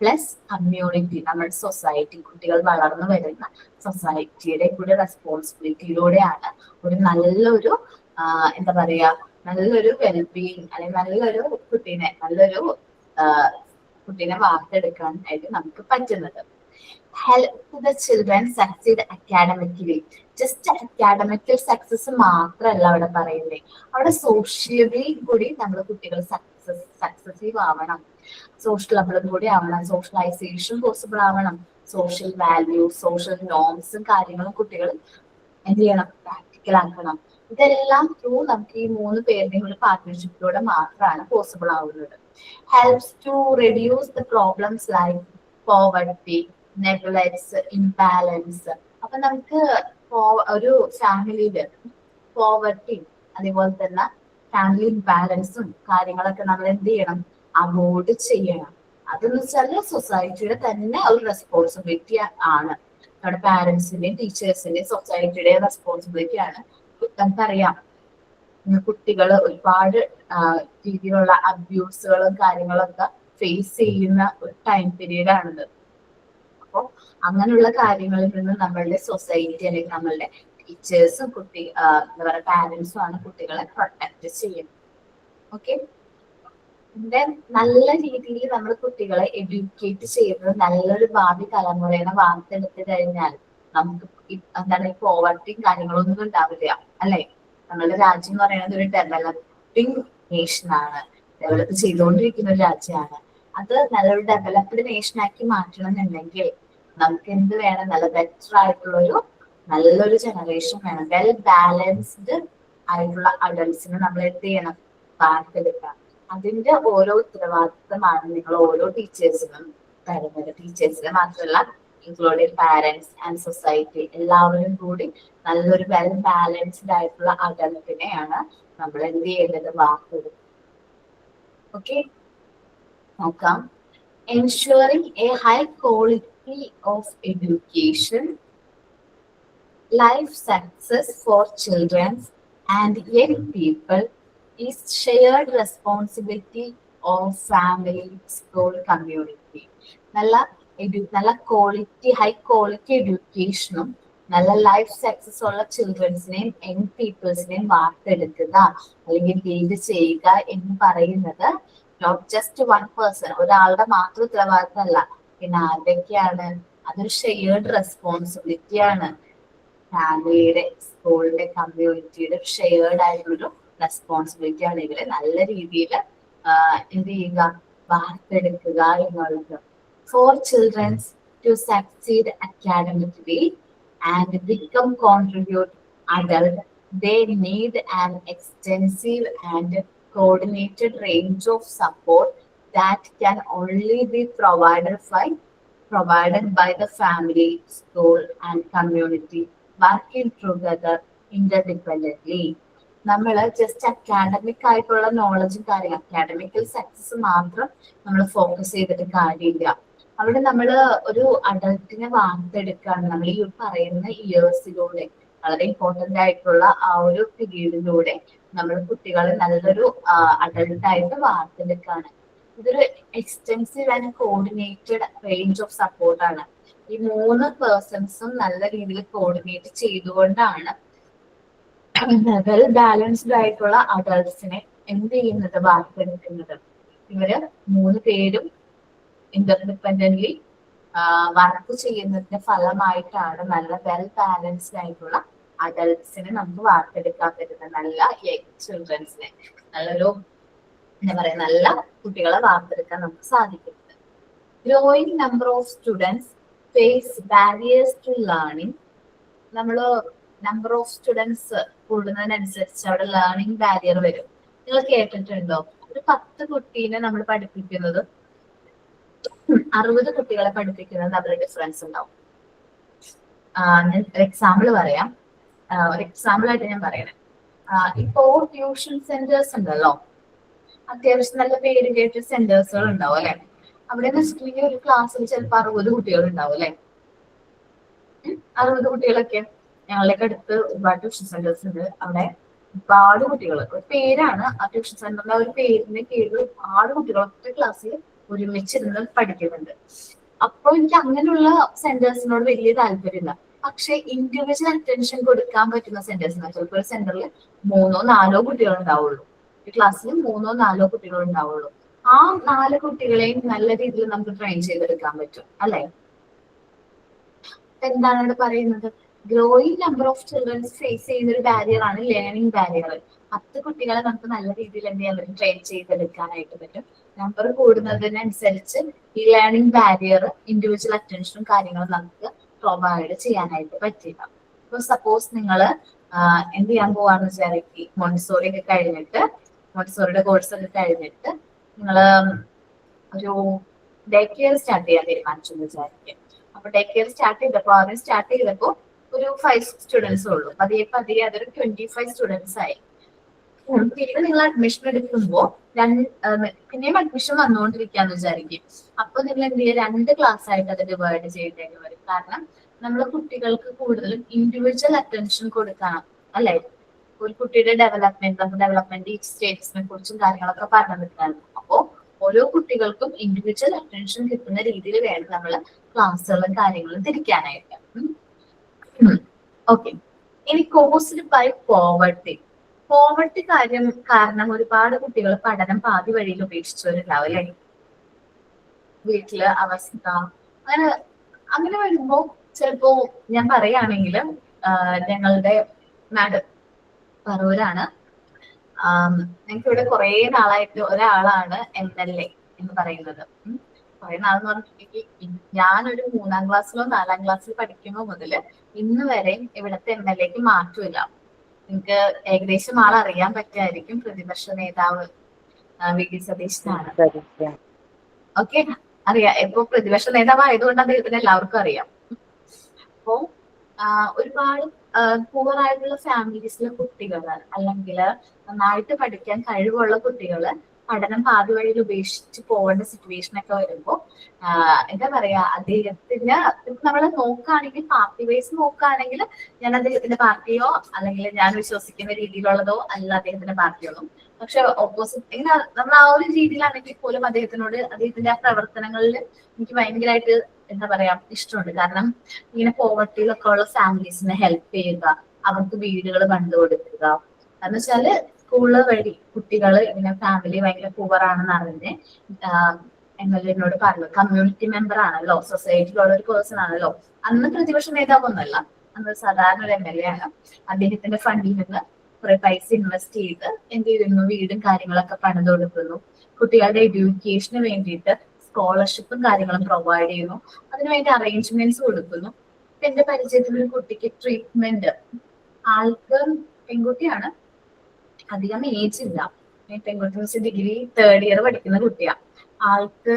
പ്ലസ് കമ്മ്യൂണിറ്റി, നമ്മുടെ സൊസൈറ്റി, കുട്ടികൾ വളർന്നു വരുന്ന സൊസൈറ്റിയുടെ കൂടെ റെസ്പോൺസിബിലിറ്റിയിലൂടെയാണ് ഒരു നല്ലൊരു എന്താ പറയാ നല്ലൊരു വെൽബീയിങ് അല്ലെങ്കിൽ നല്ലൊരു കുട്ടീനെ വാർത്തെടുക്കാനായിട്ട് നമുക്ക് പറ്റുന്നത്. Help the children succeed academically. Just academical success മാത്രമല്ല അവിടെ പറയുന്നത്, അവിടെ സോഷ്യലി കൂടി നമ്മൾ കുട്ടികൾ സക്സസീവ് ആവണം, സോഷ്യൽ ലെവലും കൂടി ആവണം, സോഷ്യലൈസേഷൻ പോസിബിൾ ആവണം, സോഷ്യൽ വാല്യൂസ്, സോഷ്യൽ നോംസും കാര്യങ്ങളും കുട്ടികൾ എന്ത് ചെയ്യണം, പ്രാക്ടിക്കൽ ആക്കണം. ഇതെല്ലാം ത്രൂ നമുക്ക് ഈ 3 പേരുടെയും കൂടി പാർട്ട്ണർഷിപ്പിലൂടെ മാത്രമാണ് പോസിബിൾ ആവുന്നത്. Helps to reduce the problems like poverty, neglects, imbalance. അപ്പൊ നമുക്ക് ഒരു ഫാമിലിയില് പോവർട്ടി അതേപോലെ തന്നെ ഫാമിലി ഇംബാലൻസും കാര്യങ്ങളൊക്കെ നമ്മൾ എന്ത് ചെയ്യണം, അവോയ്ഡ് ചെയ്യണം. അതെന്ന് വെച്ചാല് സൊസൈറ്റിയുടെ തന്നെ ഒരു റെസ്പോൺസിബിലിറ്റി ആണ്. നമ്മുടെ പാരന്റ്സിന്റെയും ടീച്ചേഴ്സിന്റെയും സൊസൈറ്റിയുടെയും റെസ്പോൺസിബിലിറ്റി ആണ്. നമുക്കറിയാം കുട്ടികൾ ഒരുപാട് രീതിയിലുള്ള അബ്യൂസുകളും കാര്യങ്ങളൊക്കെ ഫേസ് ചെയ്യുന്ന ഒരു ടൈം പീരീഡ് ആണിത്. അപ്പൊ അങ്ങനെയുള്ള കാര്യങ്ങളിൽ നിന്ന് നമ്മളുടെ സൊസൈറ്റി അല്ലെങ്കിൽ നമ്മളുടെ ടീച്ചേഴ്സും എന്താ പറയുക പാരന്റ്സും ആണ് കുട്ടികളെ പ്രൊട്ടക്ട് ചെയ്യുന്നത്. ഓക്കെ. ഇവിടെ നല്ല രീതിയിൽ നമ്മൾ കുട്ടികളെ എഡ്യൂക്കേറ്റ് ചെയ്യുന്നത് നല്ലൊരു ഭാവി തലമുറയെ വാർത്തെടുത്ത് കഴിഞ്ഞാൽ നമുക്ക് എന്താണ് ഈ പോവർട്ടിയും കാര്യങ്ങളൊന്നും ഉണ്ടാവില്ല അല്ലെ. നമ്മുടെ രാജ്യം എന്ന് പറയുന്നത് ഒരു ഡെവലപ്പിംഗ് നേഷൻ ആണ്, ഡെവലപ്പ് ചെയ്തുകൊണ്ടിരിക്കുന്ന ഒരു രാജ്യമാണ്. അത് നല്ലൊരു ഡെവലപ്ഡ് നേഷൻ ആക്കി മാറ്റണം എന്നുണ്ടെങ്കിൽ നമുക്ക് എന്ത് വേണം, നല്ല ബെറ്റർ ആയിട്ടുള്ളൊരു നല്ലൊരു ജനറേഷൻ വേണം. വെൽ ബാലൻസ്ഡ് ആയിട്ടുള്ള അഡൾട്ട്സിനെ നമ്മൾ എന്ത് ചെയ്യണം, വാർത്തെടുക്കാം. അതിന്റെ ഓരോ ഉത്തരവാദിത്തമാണ് നിങ്ങൾ ഓരോ ടീച്ചേഴ്സിനും തരുന്നത്. ടീച്ചേഴ്സിനെ മാത്രമല്ല, ഇൻക്ലൂഡിങ് പാരന്റ്സ് ആൻഡ് സൊസൈറ്റി, എല്ലാവരും കൂടി നല്ലൊരു വെൽ ബാലൻസ്ഡ് ആയിട്ടുള്ള അഡൾട്ടിനെയാണ് നമ്മൾ എന്ത് ചെയ്യുന്നത്, വാർത്തെടുക്കുന്നത്. ഓക്കെ, നോക്കാം. Ensuring A high quality of education, life success for children and young people is shared responsibility of family, school, community. നല്ല ക്വാളിറ്റി, ഹൈ ക്വാളിറ്റി എഡ്യൂക്കേഷനും നല്ല ലൈഫ് സക്സസ് ഉള്ള ചിൽഡ്രൻസിനെയും യങ് പീപ്പിൾസിനെയും വാർത്തെടുക്കുക അല്ലെങ്കിൽ ലീഡ് ചെയ്യുക എന്ന് പറയുന്നത് നോട്ട് ജസ്റ്റ് വൺ പേഴ്സൺ, ഒരാളുടെ മാത്രം ഉത്തരവാദിത്തമല്ല. പിന്നെ ആരുടെയൊക്കെയാണ്? അതൊരു ഷെയർഡ് റെസ്പോൺസിബിലിറ്റി ആണ്. ഫാമിലിയുടെ, സ്കൂളിന്റെ, കമ്മ്യൂണിറ്റിയുടെ ഷെയർഡ് ആയിട്ടുള്ളൊരു റെസ്പോൺസിബിലിറ്റി ആണ് ഇവരെ നല്ല രീതിയിൽ എന്ത് ചെയ്യുക, വാർത്തെടുക്കുക എന്നുള്ളത്. For childrens to succeed academically and become contribute adult, they need an extensive and coordinated range of support that can only be provided by the family, school and community working together interdependently. നമ്മൾ just academic ആയിട്ടുള്ള നോളജും കാര്യങ്ങൾ, academical success മാത്രം നമ്മൾ focus ചെയ്തിട്ട് കാര്യമില്ല. അവിടെ നമ്മൾ ഒരു അഡൾട്ടിനെ വാർത്തെടുക്കുകയാണ്. നമ്മൾ ഈ പറയുന്ന ഇയേഴ്സിലൂടെ, വളരെ ഇമ്പോർട്ടന്റ് ആയിട്ടുള്ള ആ ഒരു പീരീഡിലൂടെ നമ്മൾ കുട്ടികളെ നല്ലൊരു അഡൾട്ടായിട്ട് വാർത്തെടുക്കുകയാണ്. ഇതൊരു extensive and coordinated range of സപ്പോർട്ടാണ്. ഈ 3 പേഴ്സൺസും നല്ല രീതിയിൽ കോർഡിനേറ്റ് ചെയ്തുകൊണ്ടാണ് വെൽ ബാലൻസ്ഡ് ആയിട്ടുള്ള അഡൾട്ട്സിനെ എന്ത് ചെയ്യുന്നത്, വാർത്തെടുക്കുന്നത്. ഇവര് 3 പേരും ഇന്റർഡിപെൻഡന്റ്ലി വർക്ക് ചെയ്യുന്നതിന്റെ ഫലമായിട്ടാണ് നല്ല വെൽ ബാലൻസ്ഡ് ആയിട്ടുള്ള അഡൾട്ട്സിനെ നമുക്ക് വാർത്തെടുക്കാൻ പറ്റുന്നത്. നല്ല യങ് ചിൽഡ്രൻസിനെ, നല്ലൊരു എന്താ പറയാ, നല്ല കുട്ടികളെ വാർത്തെടുക്കാൻ നമുക്ക് സാധിക്കുന്നത്. Growing number of students face barriers to learning. നമ്മൾ നമ്പർ ഓഫ് സ്റ്റുഡൻസ് കൂടുന്നതിനനുസരിച്ച് അവിടെ ലേണിംഗ് ബാരിയർ വരും. നിങ്ങൾ കേട്ടിട്ടുണ്ടോ? ഒരു 10 കുട്ടീനെ നമ്മൾ പഠിപ്പിക്കുന്നത് 60 കുട്ടികളെ പഠിപ്പിക്കുന്നത് തമ്മിൽ ഡിഫറൻസ് ഉണ്ടാവും. ഞാൻ ഒരു എക്സാമ്പിൾ പറയാം. ഒരു എക്സാമ്പിൾ ആയിട്ട് ഞാൻ പറയണേ, ഇപ്പോ ട്യൂഷൻ സെന്റേഴ്സ് ഉണ്ടല്ലോ, അത്യാവശ്യം നല്ല പേര് കേട്ട സെന്റേഴ്സുകൾ ഉണ്ടാവും അല്ലെ. അവിടെ വെച്ചിട്ടുണ്ടെങ്കിൽ ഒരു ക്ലാസ്സിൽ ചിലപ്പോൾ 60 കുട്ടികൾ ഉണ്ടാവും അല്ലെ. 60 കുട്ടികളൊക്കെ ഞങ്ങളുടെ അടുത്ത് ഒരുപാട് ട്യൂഷൻ സെന്റേഴ്സ് ഉണ്ട്. അവിടെ ഒരുപാട് കുട്ടികൾ, ഒരു പേരാണ് ആ ട്യൂഷൻ സെന്ററിന്റെ ഒരു പേരിന്റെ കീഴിൽ ഒരുപാട് കുട്ടികൾ ഒറ്റ ക്ലാസ്സിൽ ഒരുമിച്ചിരുന്ന് പഠിക്കുന്നുണ്ട്. അപ്പോൾ എനിക്ക് അങ്ങനെയുള്ള സെന്റേഴ്സിനോട് വലിയ താല്പര്യമില്ല. പക്ഷെ ഇൻഡിവിജ്വൽ അറ്റൻഷൻ കൊടുക്കാൻ പറ്റുന്ന സെന്റേഴ്സിന്, ചിലപ്പോൾ ഒരു സെന്ററിൽ 3ഓ 4ഓ കുട്ടികൾ ഉണ്ടാവുള്ളൂ, ഒരു ക്ലാസ്സിൽ 3ഓ 4ഓ കുട്ടികൾ ഉണ്ടാവുള്ളൂ. ആ 4 കുട്ടികളെയും നല്ല രീതിയിൽ നമുക്ക് ട്രെയിൻ ചെയ്തെടുക്കാൻ പറ്റും അല്ലെ. എന്താണ് ഇവിടെ പറയുന്നത്? Growing number of childrens face ചെയ്യുന്ന ഒരു ബാരിയർ ആണ് ലേണിംഗ് ബാരിയർ. 10 കുട്ടികളെ നമുക്ക് നല്ല രീതിയിൽ എന്ത് ചെയ്യാൻ, ട്രെയിൻ ചെയ്തെടുക്കാനായിട്ട് പറ്റും. നമ്പർ കൂടുന്നതിനനുസരിച്ച് ഈ ലേണിംഗ് ബാരിയർ, ഇൻഡിവിജ്വൽ അറ്റൻഷനും കാര്യങ്ങളും നമുക്ക് പ്രൊവൈഡ് ചെയ്യാനായിട്ട് പറ്റില്ല. ഇപ്പൊ സപ്പോസ് നിങ്ങൾ എന്ത് ചെയ്യാൻ പോവാന്ന് വിചാരിക്കും, മോണ്ടിസോറി ഒക്കെ കഴിഞ്ഞിട്ട്, മോണ്ടിസോറിയുടെ കോഴ്സ് ഒക്കെ കഴിഞ്ഞിട്ട് നിങ്ങൾ ഒരു ഡേ കെയർ സ്റ്റാർട്ട് ചെയ്യാൻ തീരുമാനിച്ചു എന്ന് വിചാരിക്കും. അപ്പൊ ഡേ കെയർ സ്റ്റാർട്ട് ചെയ്തപ്പോ ഒരു 5 സ്റ്റുഡൻസ് ഉള്ളൂ. പതിയെ അതൊരു 25 സ്റ്റുഡൻസ് ആയി. പിന്നീട് നിങ്ങൾ അഡ്മിഷൻ എടുക്കുമ്പോ പിന്നെയും അഡ്മിഷൻ വന്നുകൊണ്ടിരിക്കാന്ന് വിചാരിക്കും. അപ്പൊ നിങ്ങൾ എന്ത് ചെയ്യുക, 2 ക്ലാസ് ആയിട്ട് അത് ഡിവൈഡ് ചെയ്യേണ്ടി വരും. കാരണം നമ്മൾ കുട്ടികൾക്ക് കൂടുതലും ഇൻഡിവിജ്വൽ അറ്റൻഷൻ കൊടുക്കണം അല്ലെ. ഒരു കുട്ടിയുടെ ഡെവലപ്മെന്റ് സ്റ്റേജസിനെ കുറിച്ചും കാര്യങ്ങളൊക്കെ പറഞ്ഞിട്ടാണ്. അപ്പോ ഓരോ കുട്ടികൾക്കും ഇൻഡിവിജ്വൽ അറ്റൻഷൻ കിട്ടുന്ന രീതിയിൽ വേണം നമ്മൾ ക്ലാസ്സുകളും കാര്യങ്ങളും തിരിക്കാനായിട്ട്. ഓക്കെ, ഇനി കോസ്ഡ് ബൈ പോവർട്ടി. പോവർട്ടി കാരണം ഒരുപാട് കുട്ടികൾ പഠനം പാതി വഴിയിൽ ഉപേക്ഷിച്ചവരുണ്ടാവും അല്ലെ? വീട്ടില് അവസ്ഥ അങ്ങനെ അങ്ങനെ വരുമ്പോ ചിലപ്പോ ഞാൻ പറയുകയാണെങ്കിൽ ഞങ്ങളുടെ മാഡം പറവൂരാണ്. ഞങ്ങൾക്ക് ഇവിടെ കുറെ നാളായിട്ട് ഒരാളാണ് MLA എന്ന് പറയുന്നത്. കുറെ നാളെന്ന് പറഞ്ഞിട്ടുണ്ടെങ്കിൽ ഞാനൊരു 3ാം ക്ലാസ്സിലോ 4ാം ക്ലാസ്സിലോ പഠിക്കുമ്പോ മുതല് ഇന്ന് വരെ ഇവിടുത്തെ MLAക്ക് മാറ്റമില്ല. നിങ്ങൾക്ക് ഏകദേശം ആളറിയാൻ പറ്റുമായിരിക്കും. പ്രതിപക്ഷ നേതാവ് VD സതീശനാണ്. ഓക്കെ, അറിയാം. ഇപ്പൊ പ്രതിപക്ഷ നേതാവ് ആയതുകൊണ്ട് അദ്ദേഹത്തിന് എല്ലാവർക്കും അറിയാം. അപ്പോ ഒരുപാട് പൂവറായിട്ടുള്ള ഫാമിലീസിലെ കുട്ടികള് അല്ലെങ്കിൽ നന്നായിട്ട് പഠിക്കാൻ കഴിവുള്ള കുട്ടികള് പഠനം പാതി വഴിയിൽ ഉപേക്ഷിച്ച് പോകേണ്ട സിറ്റുവേഷൻ ഒക്കെ വരുമ്പോ എന്താ പറയാ, അദ്ദേഹത്തിന് നമ്മൾ നോക്കുകയാണെങ്കിൽ പാർട്ടി വൈസ് നോക്കുകയാണെങ്കിൽ ഞാൻ അദ്ദേഹത്തിന്റെ പാർട്ടിയോ അല്ലെങ്കിൽ ഞാൻ വിശ്വസിക്കുന്ന രീതിയിലുള്ളതോ അല്ല അദ്ദേഹത്തിന്റെ പാർട്ടിയോളോ. പക്ഷെ ഓപ്പോസിറ്റ് ഇങ്ങനെ നമ്മൾ ആ ഒരു രീതിയിലാണെങ്കിൽ പോലും അദ്ദേഹത്തിന്റെ ആ പ്രവർത്തനങ്ങളിൽ എനിക്ക് ഭയങ്കരമായിട്ട് എന്താ പറയാ ഇഷ്ടമുണ്ട്. കാരണം ഇങ്ങനെ പോവർട്ടിയിലൊക്കെ ഉള്ള ഫാമിലീസിനെ ഹെൽപ്പ് ചെയ്യുക, അവർക്ക് വീടുകൾ കണ്ടു കൊടുക്കുക. എന്ന് വെച്ചാല് സ്കൂള് വഴി കുട്ടികള് ഇങ്ങനെ ഫാമിലി ഭയങ്കര പൂവറാണെന്ന് അറിഞ്ഞ് MLA എന്നോട് പറഞ്ഞു. കമ്മ്യൂണിറ്റി മെമ്പർ ആണല്ലോ, സൊസൈറ്റിയിലുള്ള ഒരു പേഴ്സൺ ആണല്ലോ. അന്ന് പ്രതിപക്ഷ നേതാവൊന്നുമല്ല, അന്ന് സാധാരണ ഒരു MLA ആണ്. അദ്ദേഹത്തിന്റെ ഫണ്ടിൽ നിന്ന് കുറെ പൈസ ഇൻവെസ്റ്റ് ചെയ്ത് എന്ത് ചെയ്യുന്നു, വീടും കാര്യങ്ങളൊക്കെ പണിത് കൊടുക്കുന്നു. കുട്ടികളുടെ എഡ്യൂക്കേഷന് വേണ്ടിയിട്ട് സ്കോളർഷിപ്പും കാര്യങ്ങളും പ്രൊവൈഡ് ചെയ്യുന്നു. അതിനുവേണ്ടി അറേഞ്ച്മെന്റ്സ് കൊടുക്കുന്നു. എന്റെ പരിചയത്തിൽ ഒരു കുട്ടിക്ക് ട്രീറ്റ്മെന്റ്, ആൾക്ക് പെൺകുട്ടിയാണ്, അധികം ഏജ് ഇല്ല. പെൺകുട്ടി വെച്ച് ഡിഗ്രി 3rd ഇയർ പഠിക്കുന്ന കുട്ടിയാ. ആൾക്ക്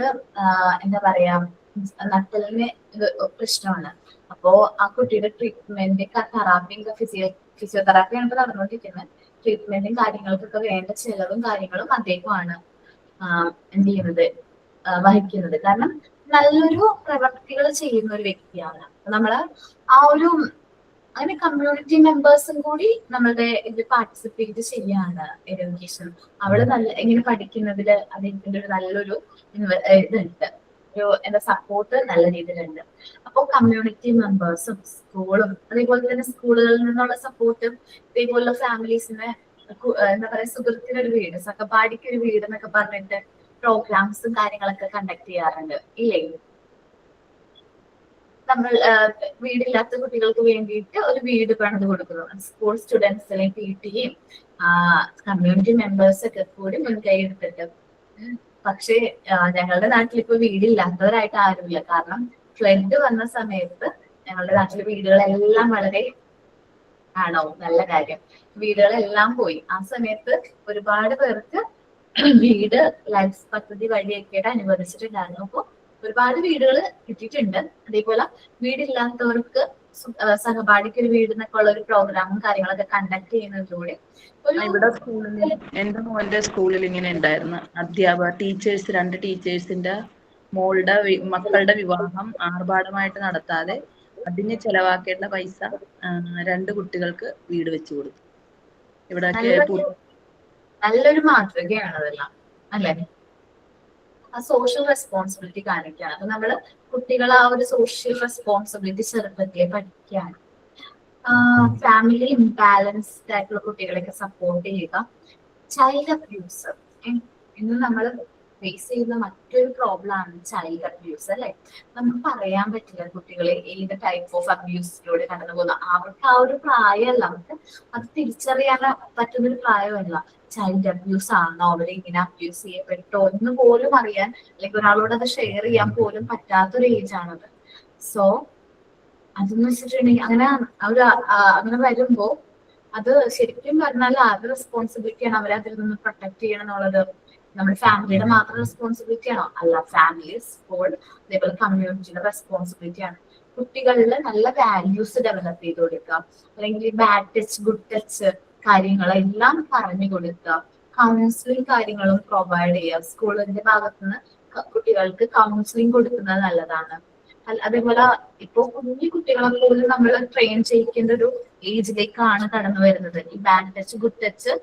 എന്താ പറയാ നട്ടലിന് പ്രശ്നമാണ്. അപ്പോ ആ കുട്ടിയുടെ ട്രീറ്റ്മെന്റ് തെറാപ്പിയും ഫിസിയോതെറാപ്പിയാണ് ഇപ്പൊ നടന്നുകൊണ്ടിരിക്കുന്നത്. ട്രീറ്റ്മെന്റും കാര്യങ്ങൾക്കൊക്കെ വേണ്ട ചെലവും കാര്യങ്ങളും അദ്ദേഹമാണ് എന്ത് ചെയ്യുന്നത്, വഹിക്കുന്നത്. കാരണം നല്ലൊരു പ്രവർത്തികൾ ചെയ്യുന്ന ഒരു വ്യക്തിയാണ്. നമ്മള് ആ ഒരു അങ്ങനെ കമ്മ്യൂണിറ്റി മെമ്പേഴ്സും കൂടി നമ്മളുടെ ഇത് പാർട്ടിസിപ്പേറ്റ് ചെയ്യാണ് എഡ്യൂക്കേഷൻ. അവള് ഇങ്ങനെ പഠിക്കുന്നതിൽ അദ്ദേഹത്തിന്റെ ഒരു നല്ലൊരു ഇതുണ്ട്, ഒരു എന്താ സപ്പോർട്ട് നല്ല രീതിയിലുണ്ട്. അപ്പോൾ കമ്മ്യൂണിറ്റി മെമ്പേഴ്സും സ്കൂളും അതേപോലെ തന്നെ സ്കൂളുകളിൽ നിന്നുള്ള സപ്പോർട്ടും ഇതേപോലുള്ള ഫാമിലീസിന് എന്താ പറയാ സുഹൃത്തിനൊരു വീട്, സഹപാഠിക്ക് ഒരു വീട് എന്നൊക്കെ പറഞ്ഞിട്ട് പ്രോഗ്രാംസും കാര്യങ്ങളൊക്കെ കണ്ടക്ട് ചെയ്യാറുണ്ട് ഇല്ലേ? നമ്മൾ വീടില്ലാത്ത കുട്ടികൾക്ക് വേണ്ടിയിട്ട് ഒരു വീട് പണിത് കൊടുക്കുന്നു. സ്കൂൾ സ്റ്റുഡൻസിനെ PTയും കമ്മ്യൂണിറ്റി മെമ്പേഴ്സ് ഒക്കെ കൂടി മുൻകൈ എടുത്തിട്ട്. പക്ഷേ ഞങ്ങളുടെ നാട്ടിൽ ഇപ്പൊ വീടില്ലാത്തവരായിട്ട് ആരുമില്ല. കാരണം ഫ്ലഡ് വന്ന സമയത്ത് ഞങ്ങളുടെ നാട്ടിലെ വീടുകളെല്ലാം വളരെ നല്ല കാര്യം, വീടുകളെല്ലാം പോയി. ആ സമയത്ത് ഒരുപാട് പേർക്ക് വീട് ലൈഫ് പദ്ധതി വഴിയൊക്കെ അനുവദിച്ചിട്ടുണ്ടായിരുന്നു. അപ്പൊ ഒരുപാട് വീടുകൾ കിട്ടിയിട്ടുണ്ട്. അതേപോലെ വീടില്ലാത്തവർക്ക് സഹപാഠിക്ക് ഒരു വീട് എന്നൊക്കെ ഉള്ള ഒരു പ്രോഗ്രാമും കാര്യങ്ങളൊക്കെ കണ്ടക്ട് ചെയ്യുന്നതിലൂടെ ഇവിടെ സ്കൂളിൽ, എന്റെ മോന്റെ സ്കൂളിൽ ഇങ്ങനെ ഉണ്ടായിരുന്നു. ടീച്ചേഴ്സ് 2 ടീച്ചേഴ്സിന്റെ മക്കളുടെ വിവാഹം ആർഭാടമായിട്ട് നടത്താതെ അതിന് ചെലവാക്കേണ്ട പൈസ 2 കുട്ടികൾക്ക് വീട് വെച്ചു കൊടുത്തു. ഇവിടെ നല്ലൊരു മാതൃകയാണ് അതെല്ലാം അല്ലെ? ആ സോഷ്യൽ റെസ്പോൺസിബിലിറ്റി കാണിക്കുകയാണ്. അപ്പൊ നമ്മള് കുട്ടികൾ ആ ഒരു സോഷ്യൽ റെസ്പോൺസിബിലിറ്റി ചെറുപ്പത്തിലെ പഠിക്കുകയാണ്. ഫാമിലി ഇംബാലൻസ്ഡ് ആയിട്ടുള്ള കുട്ടികളെയൊക്കെ സപ്പോർട്ട് ചെയ്യുക. ചൈൽഡ് അബ്യൂസ് ഇന്ന് നമ്മൾ ഫേസ് ചെയ്യുന്ന മറ്റൊരു പ്രോബ്ലം ആണ് ചൈൽഡ് അബ്യൂസ് അല്ലെ? നമുക്ക് പറയാൻ പറ്റില്ല കുട്ടികളെ ഏത് ടൈപ്പ് ഓഫ് അബ്യൂസിലൂടെ കടന്നു പോകുന്ന. അവർക്ക് ആ ഒരു പ്രായമല്ല, നമുക്ക് അത് തിരിച്ചറിയാൻ പറ്റുന്നൊരു പ്രായമല്ല. ചൈൽഡ് അബ്യൂസ് ആണോ, അവരെ ഇങ്ങനെ അബ്യൂസ് ചെയ്യപ്പെട്ടോ എന്ന് പോലും അറിയാൻ, അല്ലെങ്കിൽ ഒരാളോട് അത് ഷെയർ ചെയ്യാൻ പോലും പറ്റാത്തൊരു ഏജ് ആണത്. സോ അതെന്ന് വെച്ചിട്ടുണ്ടെങ്കിൽ അങ്ങനെ വരുമ്പോ അത് ശരിക്കും പറഞ്ഞാൽ ആരുടെ റെസ്പോൺസിബിലിറ്റിയാണ് അവരെ അതിൽ നിന്ന് പ്രൊട്ടക്ട് ചെയ്യണം എന്നുള്ളത്? നമ്മുടെ ഫാമിലിയുടെ മാത്രം റെസ്പോൺസിബിലിറ്റി ആണോ? അല്ല, ഫാമിലി, സ്കൂൾ, അതേപോലെ കമ്മ്യൂണിറ്റിയുടെ റെസ്പോൺസിബിലിറ്റി ആണ്. കുട്ടികളിൽ നല്ല വാല്യൂസ് ഡെവലപ്പ് ചെയ്ത് കൊടുക്കുക, അല്ലെങ്കിൽ ബാഡ് ടച്ച് ഗുഡ് ടച്ച് കാര്യങ്ങളെല്ലാം പറഞ്ഞു കൊടുക്കുക. കൗൺസിലിംഗ് കാര്യങ്ങളും പ്രൊവൈഡ് ചെയ്യുക. സ്കൂളിന്റെ ഭാഗത്തുനിന്ന് കുട്ടികൾക്ക് കൗൺസിലിംഗ് കൊടുക്കുന്നത് നല്ലതാണ്. അതേപോലെ ഇപ്പൊ കുഞ്ഞു കുട്ടികളെ പോലും നമ്മൾ ട്രെയിൻ ചെയ്യിക്കേണ്ട ഒരു ഏജിലേക്കാണ് കടന്നു വരുന്നത്. ഈ ബാഡ് ടച്ച് ഗുഡ് ടച്ച്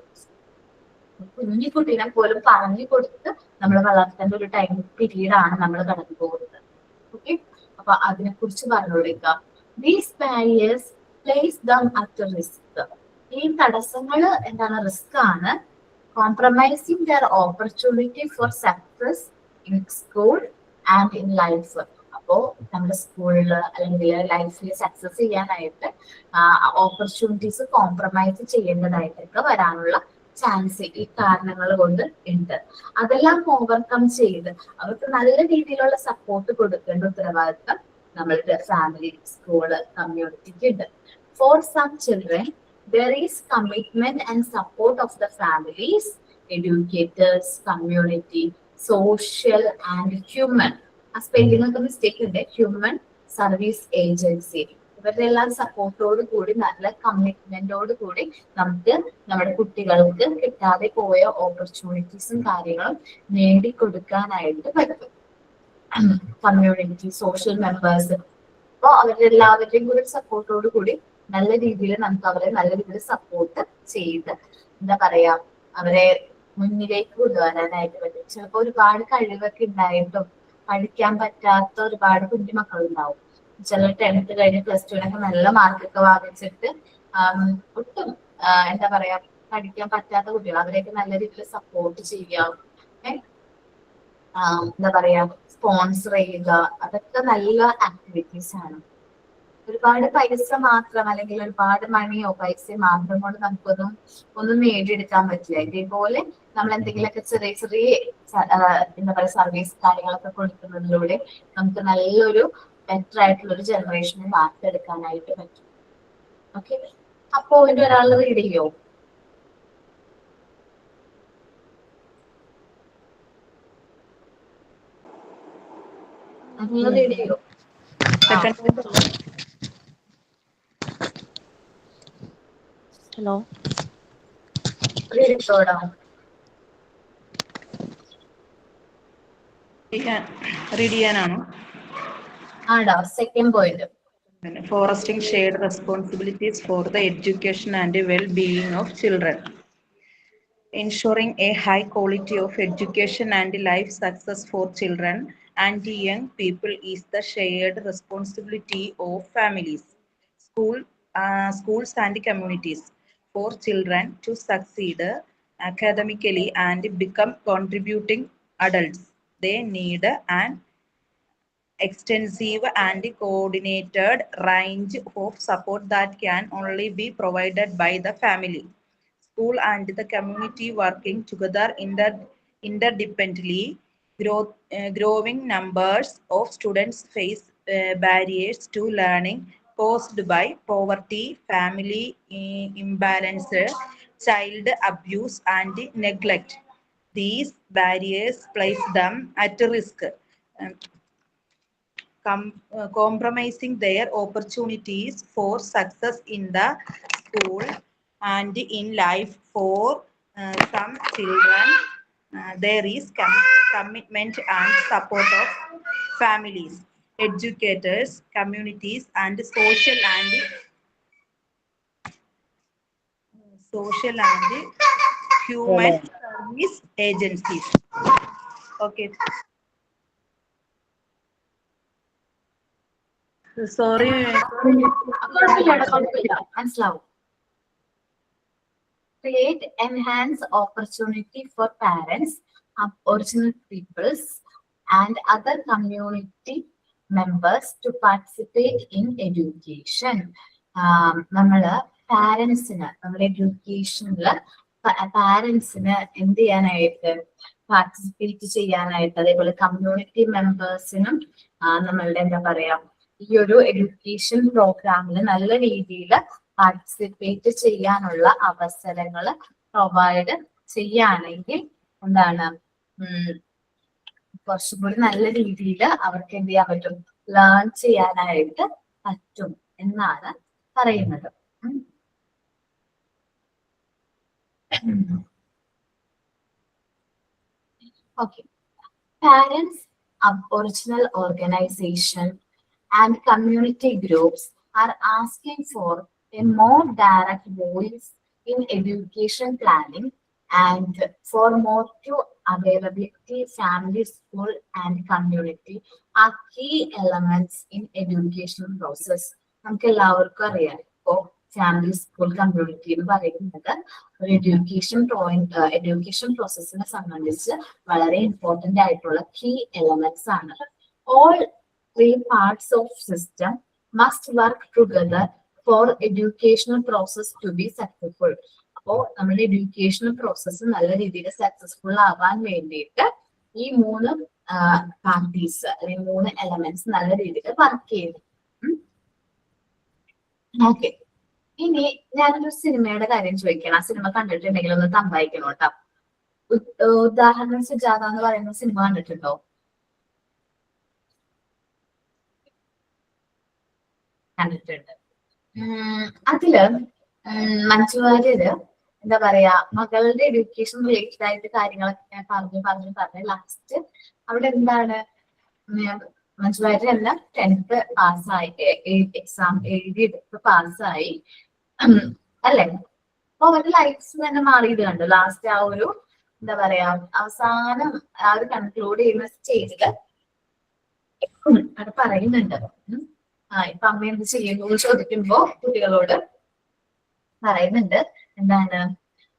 കുഞ്ഞു കുട്ടീനെ പോലും പറഞ്ഞു കൊടുത്ത് നമ്മൾ വളർത്തേണ്ട ഒരു ടൈം പീരീഡ് ആണ് നമ്മൾ കടന്നു പോകുന്നത്. ഓക്കെ, അപ്പൊ അതിനെ കുറിച്ച് പറഞ്ഞു കൊടുക്കുക. These barriers place dum at risk. ഈ തടസ്സങ്ങൾ എന്താണ്? റിസ്ക് ആണ്. Compromising there opportunity for success in school and in life. അപ്പോ നമ്മുടെ സ്കൂളിൽ അല്ലെങ്കിൽ ലൈഫിൽ സക്സസ് ചെയ്യാനായിട്ട് ഓപ്പർച്യൂണിറ്റീസ് കോംപ്രമൈസ് ചെയ്യേണ്ടതായിട്ടൊക്കെ വരാനുള്ള ചാൻസ് ഈ കാരണങ്ങൾ കൊണ്ട് ഉണ്ട്. അതെല്ലാം ഓവർകം ചെയ്ത് അവർക്ക് നല്ല രീതിയിലുള്ള സപ്പോർട്ട് കൊടുക്കേണ്ട ഉത്തരവാദിത്തം നമ്മളുടെ ഫാമിലി, സ്കൂള്, കമ്മ്യൂണിറ്റിക്ക് ഉണ്ട്. For some children there is commitment and support of the families, educators, community, social and human. ആ സ്പെല്ലിംഗ് ഒക്കെ മിസ്റ്റേക്ക് ഉണ്ട്. ഹ്യൂമൻ സർവീസ് ഏജൻസി, ഇവരുടെ എല്ലാം സപ്പോർട്ടോട് കൂടി നല്ല കമ്മിറ്റ്മെന്റോട് കൂടി നമുക്ക് നമ്മുടെ കുട്ടികൾക്ക് കിട്ടാതെ പോയ ഓപ്പർച്യൂണിറ്റീസും കാര്യങ്ങളും നേടിക്കൊടുക്കാനായിട്ട് പറ്റും. കമ്മ്യൂണിറ്റി, സോഷ്യൽ മെമ്പേഴ്സ്, അപ്പോൾ അവരുടെ എല്ലാവരുടെയും കൂടി സപ്പോർട്ടോട് കൂടി നല്ല രീതിയിൽ നമുക്ക് അവരെ നല്ല രീതിയിൽ സപ്പോർട്ട് ചെയ്ത് എന്താ പറയാ അവരെ മുന്നിലേക്ക് കൊണ്ടുവരാനായിട്ട് പറ്റും. ചിലപ്പോൾ ഒരുപാട് കഴിവൊക്കെ ഉണ്ടായിട്ടും പഠിക്കാൻ പറ്റാത്ത ഒരുപാട് കുഞ്ഞുമക്കൾ ഉണ്ടാവും. ചില 10th കഴിഞ്ഞ് +2 നല്ല മാർക്കൊക്കെ വാങ്ങിച്ചിട്ട് ഒട്ടും എന്താ പറയാ പഠിക്കാൻ പറ്റാത്ത കുട്ടികൾ, അവരെയൊക്കെ നല്ല രീതിയിൽ സപ്പോർട്ട് ചെയ്യാം. എന്താ പറയാ സ്പോൺസർ ചെയ്യുക, അതൊക്കെ നല്ല ആക്ടിവിറ്റീസ് ആണ്. ഒരുപാട് പൈസ മാത്രം അല്ലെങ്കിൽ ഒരുപാട് മണിയോ പൈസയോ മാത്രം കൊണ്ട് ഒന്നും നേടിയെടുക്കാൻ പറ്റില്ല. ഇതേപോലെ നമ്മൾ എന്തെങ്കിലുമൊക്കെ ചെറിയ ചെറിയ എന്താ പറയുക സർവീസ് കാര്യങ്ങളൊക്കെ കൊടുക്കുന്നതിലൂടെ നമുക്ക് നല്ലൊരു ബെറ്റർ ആയിട്ടുള്ള ഒരു ജനറേഷനെ വാർത്തെടുക്കാനായിട്ട് പറ്റും. ഓക്കെ, അപ്പോ ഇതിന്റെ ഒരാൾ റീഡ് ചെയ്യോ? റീഡ് ചെയ്യോ? ഹലോ, റീഡ് ചെയ്യാനാണോ? ആടാ, second point. Fostering shared responsibilities for the education and well-being of children. Ensuring a high quality of education and life success for children and young people is the shared responsibility of families, schools and communities. For children to succeed academically and become contributing adults, they need an extensive and coordinated range of support that can only be provided by the family, school and the community working together interdependently. Growing numbers of students face barriers to learning caused by poverty, family imbalance, child abuse and neglect. These barriers place them at risk, compromising their opportunities for success in the school and in life. For some children, there is commitment and support of families, educators, communities, and social and human service agencies. Okay. Sorry. മനസ്സിലാവും. Create enhanced opportunity for parents, Aboriginal peoples, and other community members to participate in education. നമ്മള് പാരൻസിന് നമ്മുടെ എഡ്യൂക്കേഷനില് പാരൻസിന് എന്ത് ചെയ്യാനായിട്ട് participate ചെയ്യാനായിട്ട്, അതേപോലെ community മെമ്പേഴ്സിനും നമ്മളുടെ എന്താ പറയാ ഈ ഒരു എഡ്യൂക്കേഷൻ പ്രോഗ്രാമിൽ നല്ല രീതിയിൽ പാർട്ടിസിപ്പേറ്റ് ചെയ്യാനുള്ള അവസരങ്ങൾ പ്രൊവൈഡ് ചെയ്യുകയാണെങ്കിൽ എന്താണ് കുറച്ചും കൂടി നല്ല രീതിയിൽ അവർക്ക് എന്ത് ചെയ്യാൻ പറ്റും, ലേൺ ചെയ്യാനായിട്ട് പറ്റും എന്നാണ് പറയുന്നത്. Okay. Parents, Aboriginal organization and community groups are asking for a more direct voice in education planning and for more to availability. Family, school and community are key elements in education process. നമുക്ക് എല്ലാവർക്കും അറിയാം, ഇപ്പോ family, school, community എന്ന് പറയുന്നത് ഒരു education പ്രോസസ്സിനെ സംബന്ധിച്ച് വളരെ important ആയിട്ടുള്ള കീ എലമെന്റ്സ് ആണ്. All 3 parts of system must work together for educational process to be successful. അപ്പോ നമ്മുടെ എഡ്യൂക്കേഷണൽ പ്രോസസ്സ് നല്ല രീതിയിൽ സക്സസ്ഫുൾ ആവാൻ വേണ്ടിയിട്ട് ഈ 3 പാർട്ടീസ് അല്ലെങ്കിൽ 3 എലമെന്റ്സ് നല്ല രീതിയിൽ വർക്ക് ചെയ്യുന്നു. ഓക്കെ, ഇനി ഞാനൊരു സിനിമയുടെ കാര്യം ചോദിക്കണം. ആ സിനിമ കണ്ടിട്ടുണ്ടെങ്കിൽ ഒന്ന് തമ്പായിക്കണം കേട്ടോ. ഉദാഹരണം സുജാത എന്ന് പറയുന്ന സിനിമ കണ്ടിട്ടുണ്ടോ? കണ്ടിട്ടുണ്ട്. അതില് മഞ്ജു വാര്യര് എന്താ പറയാ, മകളുടെ എഡ്യൂക്കേഷൻ റിലേറ്റഡ് ആയിട്ട് കാര്യങ്ങളൊക്കെ പറഞ്ഞ് ലാസ്റ്റ് അവിടെ എന്താണ്, മഞ്ജു വാര്യർ എല്ലാം 10th പാസ്സായി, എക്സാം എഴുതിയെടുത്ത് പാസ്സായി അല്ലെ. അപ്പൊ അവരുടെ ലൈഫ്സ് തന്നെ മാറിയത് കണ്ടു. ലാസ്റ്റ് ആ ഒരു എന്താ പറയാ, അവസാനം ആ ഒരു കൺക്ലൂഡ് ചെയ്യുന്ന സ്റ്റേജില് അത് പറയുന്നുണ്ട്. ഇപ്പൊ അമ്മ എന്ത് ചെയ്യുന്നു ചോദിക്കുമ്പോ കുട്ടികളോട് പറയുന്നുണ്ട് എന്താണ്,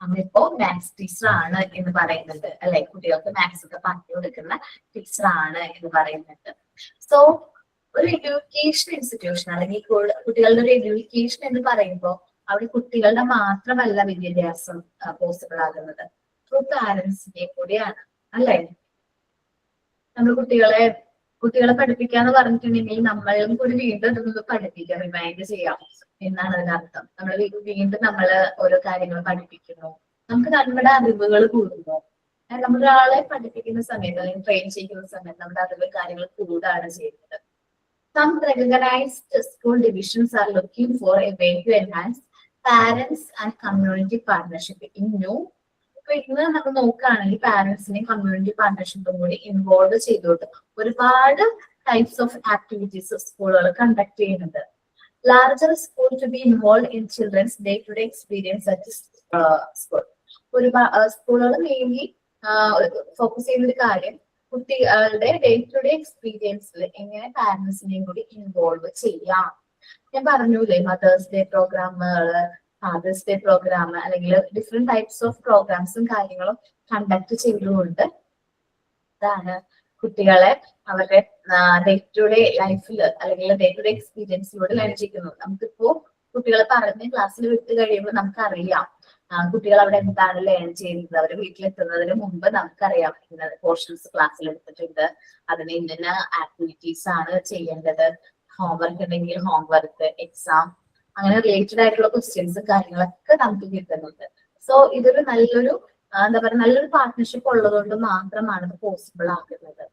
അമ്മ ഇപ്പോ മാത്സ് ടീച്ചർ ആണ് എന്ന് പറയുന്നുണ്ട് അല്ലെ. കുട്ടികൾക്ക് മാത്സ് ഒക്കെ പറഞ്ഞു കൊടുക്കുന്ന ടീച്ചർ ആണ് എന്ന് പറയുന്നുണ്ട്. സോ ഒരു എഡ്യൂക്കേഷൻ ഇൻസ്റ്റിറ്റ്യൂഷൻ അല്ലെങ്കിൽ കുട്ടികളുടെ ഒരു എഡ്യൂക്കേഷൻ എന്ന് പറയുമ്പോൾ അവിടെ കുട്ടികളുടെ മാത്രമല്ല വിദ്യാഭ്യാസം പോസിബിൾ ആകുന്നത്, ത്രൂ പാരന്റ്സിന്റെ കൂടിയാണ് അല്ലെ. നമ്മൾ കുട്ടികളെ പഠിപ്പിക്കാന്ന് പറഞ്ഞിട്ടുണ്ടെങ്കിൽ നമ്മളും കൂടി വീണ്ടും ഇതൊന്ന് പഠിപ്പിക്കാം, റിമൈൻഡ് ചെയ്യാം എന്നാണ് അതിനർത്ഥം. നമ്മൾ വീണ്ടും നമ്മള് ഓരോ കാര്യങ്ങൾ പഠിപ്പിക്കുന്നു, നമുക്ക് നമ്മുടെ അറിവുകൾ കൂടുന്നു. നമ്മൾ ഒരാളെ പഠിപ്പിക്കുന്ന സമയത്ത് അല്ലെങ്കിൽ ട്രെയിൻ ചെയ്യുന്ന സമയത്ത് നമ്മുടെ അറിവ് കാര്യങ്ങൾ കൂടാണ് ചെയ്യുന്നത്. Some recognized school divisions are looking for a way to enhance parents and community partnership in new. ഇപ്പൊ ഇന്ന് നമ്മൾ നോക്കുകയാണെങ്കിൽ പാരന്റ്സിനെയും കമ്മ്യൂണിറ്റി പാർട്ണർഷിപ്പും കൂടി ഇൻവോൾവ് ചെയ്തോട്ട് ഒരുപാട് ടൈപ്സ് ഓഫ് ആക്ടിവിറ്റീസ് സ്കൂളുകൾ കണ്ടക്ട് ചെയ്യുന്നുണ്ട്. Larger school to be involve in childrens day to day experience at school. സ്കൂളുകൾ മെയിൻലി ഫോക്കസ് ചെയ്യുന്ന ഒരു കാര്യം കുട്ടികളുടെ ഡേ ടു ഡേ എക്സ്പീരിയൻസിൽ എങ്ങനെ പാരന്റ്സിനെയും കൂടി ഇൻവോൾവ് ചെയ്യാം. ഞാൻ പറഞ്ഞൂലേ, മദേഴ്സ് ഡേ പ്രോഗ്രാമുകള്, ഫാദേഴ്സ് ഡേ പ്രോഗ്രാം അല്ലെങ്കിൽ ഡിഫറെന്റ് ടൈപ്സ് ഓഫ് പ്രോഗ്രാംസും കാര്യങ്ങളും കണ്ടക്ട് ചെയ്തുകൊണ്ട് ഇതാണ് കുട്ടികളെ അവരുടെ ഡേ ടു ഡേ ലൈഫിൽ അല്ലെങ്കിൽ ഡേ ടു ഡേ എക്സ്പീരിയൻസിലൂടെ ലേൺ ചെയ്യുന്നു. നമുക്കിപ്പോ കുട്ടികളെ പറഞ്ഞ് ക്ലാസ്സിൽ വിട്ട് കഴിയുമ്പോൾ നമുക്കറിയാം കുട്ടികൾ അവിടെ എന്താണ് ലേൺ ചെയ്യുന്നത്. അവർ വീട്ടിലെത്തുന്നതിന് മുമ്പ് നമുക്കറിയാം ഇന്ന പോർഷൻസ് ക്ലാസ്സിൽ എടുത്തിട്ടുണ്ട്, അതിന് ഇന്ന ആക്ടിവിറ്റീസ് ആണ് ചെയ്യേണ്ടത്, ഹോംവർക്ക് ഉണ്ടെങ്കിൽ ഹോംവർക്ക്, എക്സാം, അങ്ങനെ റിലേറ്റഡ് ആയിട്ടുള്ള ക്വസ്റ്റ്യൻസും കാര്യങ്ങളൊക്കെ നമുക്ക് കിട്ടുന്നുണ്ട്. സോ ഇതൊരു നല്ലൊരു എന്താ പറയുക, നല്ലൊരു പാർട്ട്ണർഷിപ്പ് ഉള്ളതുകൊണ്ട് മാത്രമാണ് ഇത് പോസിബിൾ ആകുന്നത്.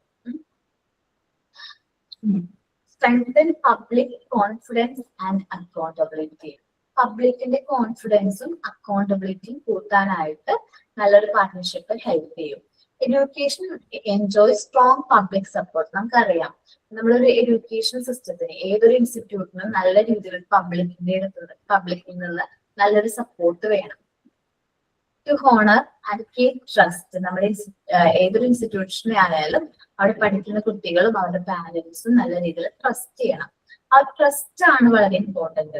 Strengthen public confidence and accountability. പബ്ലിക്കിന്റെ കോൺഫിഡൻസും അക്കൗണ്ടബിലിറ്റിയും കൂട്ടാനായിട്ട് നല്ലൊരു പാർട്ട്ണർഷിപ്പ് ഹെൽപ്പ് ചെയ്യും. Education enjoy strong public support. നമുക്കറിയാം നമ്മളൊരു എഡ്യൂക്കേഷൻ സിസ്റ്റത്തിന് ഏതൊരു ഇൻസ്റ്റിറ്റ്യൂട്ടിനും നല്ല രീതിയിൽ പബ്ലിക്കിൽ നിന്ന് നല്ലൊരു സപ്പോർട്ട് വേണം. To honour and keep trust. നമ്മുടെ ഏതൊരു ഇൻസ്റ്റിറ്റ്യൂഷനെ ആയാലും അവിടെ പഠിക്കുന്ന കുട്ടികളും അവരുടെ പാരന്റ്സും നല്ല രീതിയിൽ ട്രസ്റ്റ് ചെയ്യണം. ആ ട്രസ്റ്റ് ആണ് വളരെ ഇമ്പോർട്ടന്റ്.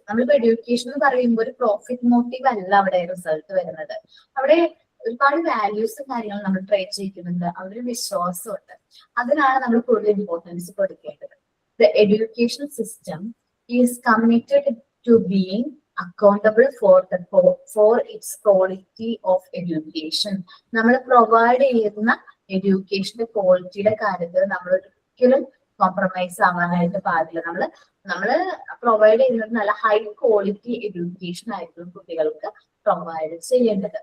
നമ്മളിപ്പോ എഡ്യൂക്കേഷൻ എന്ന് പറയുമ്പോൾ ഒരു പ്രോഫിറ്റ് മോട്ടീവ് അല്ല അവിടെ റിസൾട്ട് വരുന്നത്. അവിടെ ഒരുപാട് വാല്യൂസും കാര്യങ്ങളും നമ്മൾ ട്രെയിൻ ചെയ്യിക്കുന്നുണ്ട്, അവിടെ വിശ്വാസമുണ്ട്. അതിനാണ് നമ്മൾ കൂടുതൽ ഇമ്പോർട്ടൻസ് കൊടുക്കേണ്ടത്. The education system is committed to being accountable for its quality of education. നമ്മൾ പ്രൊവൈഡ് ചെയ്യുന്ന എഡ്യൂക്കേഷന്റെ ക്വാളിറ്റിയുടെ കാര്യത്തിൽ നമ്മൾ ഒരിക്കലും കോംപ്രമൈസ് ആവാനായിട്ട് പാടില്ല. നമ്മള് പ്രൊവൈഡ് ചെയ്യുന്നത് നല്ല ഹൈ ക്വാളിറ്റി എഡ്യൂക്കേഷൻ ആയിരിക്കും കുട്ടികൾക്ക് പ്രൊവൈഡ് ചെയ്യേണ്ടത്.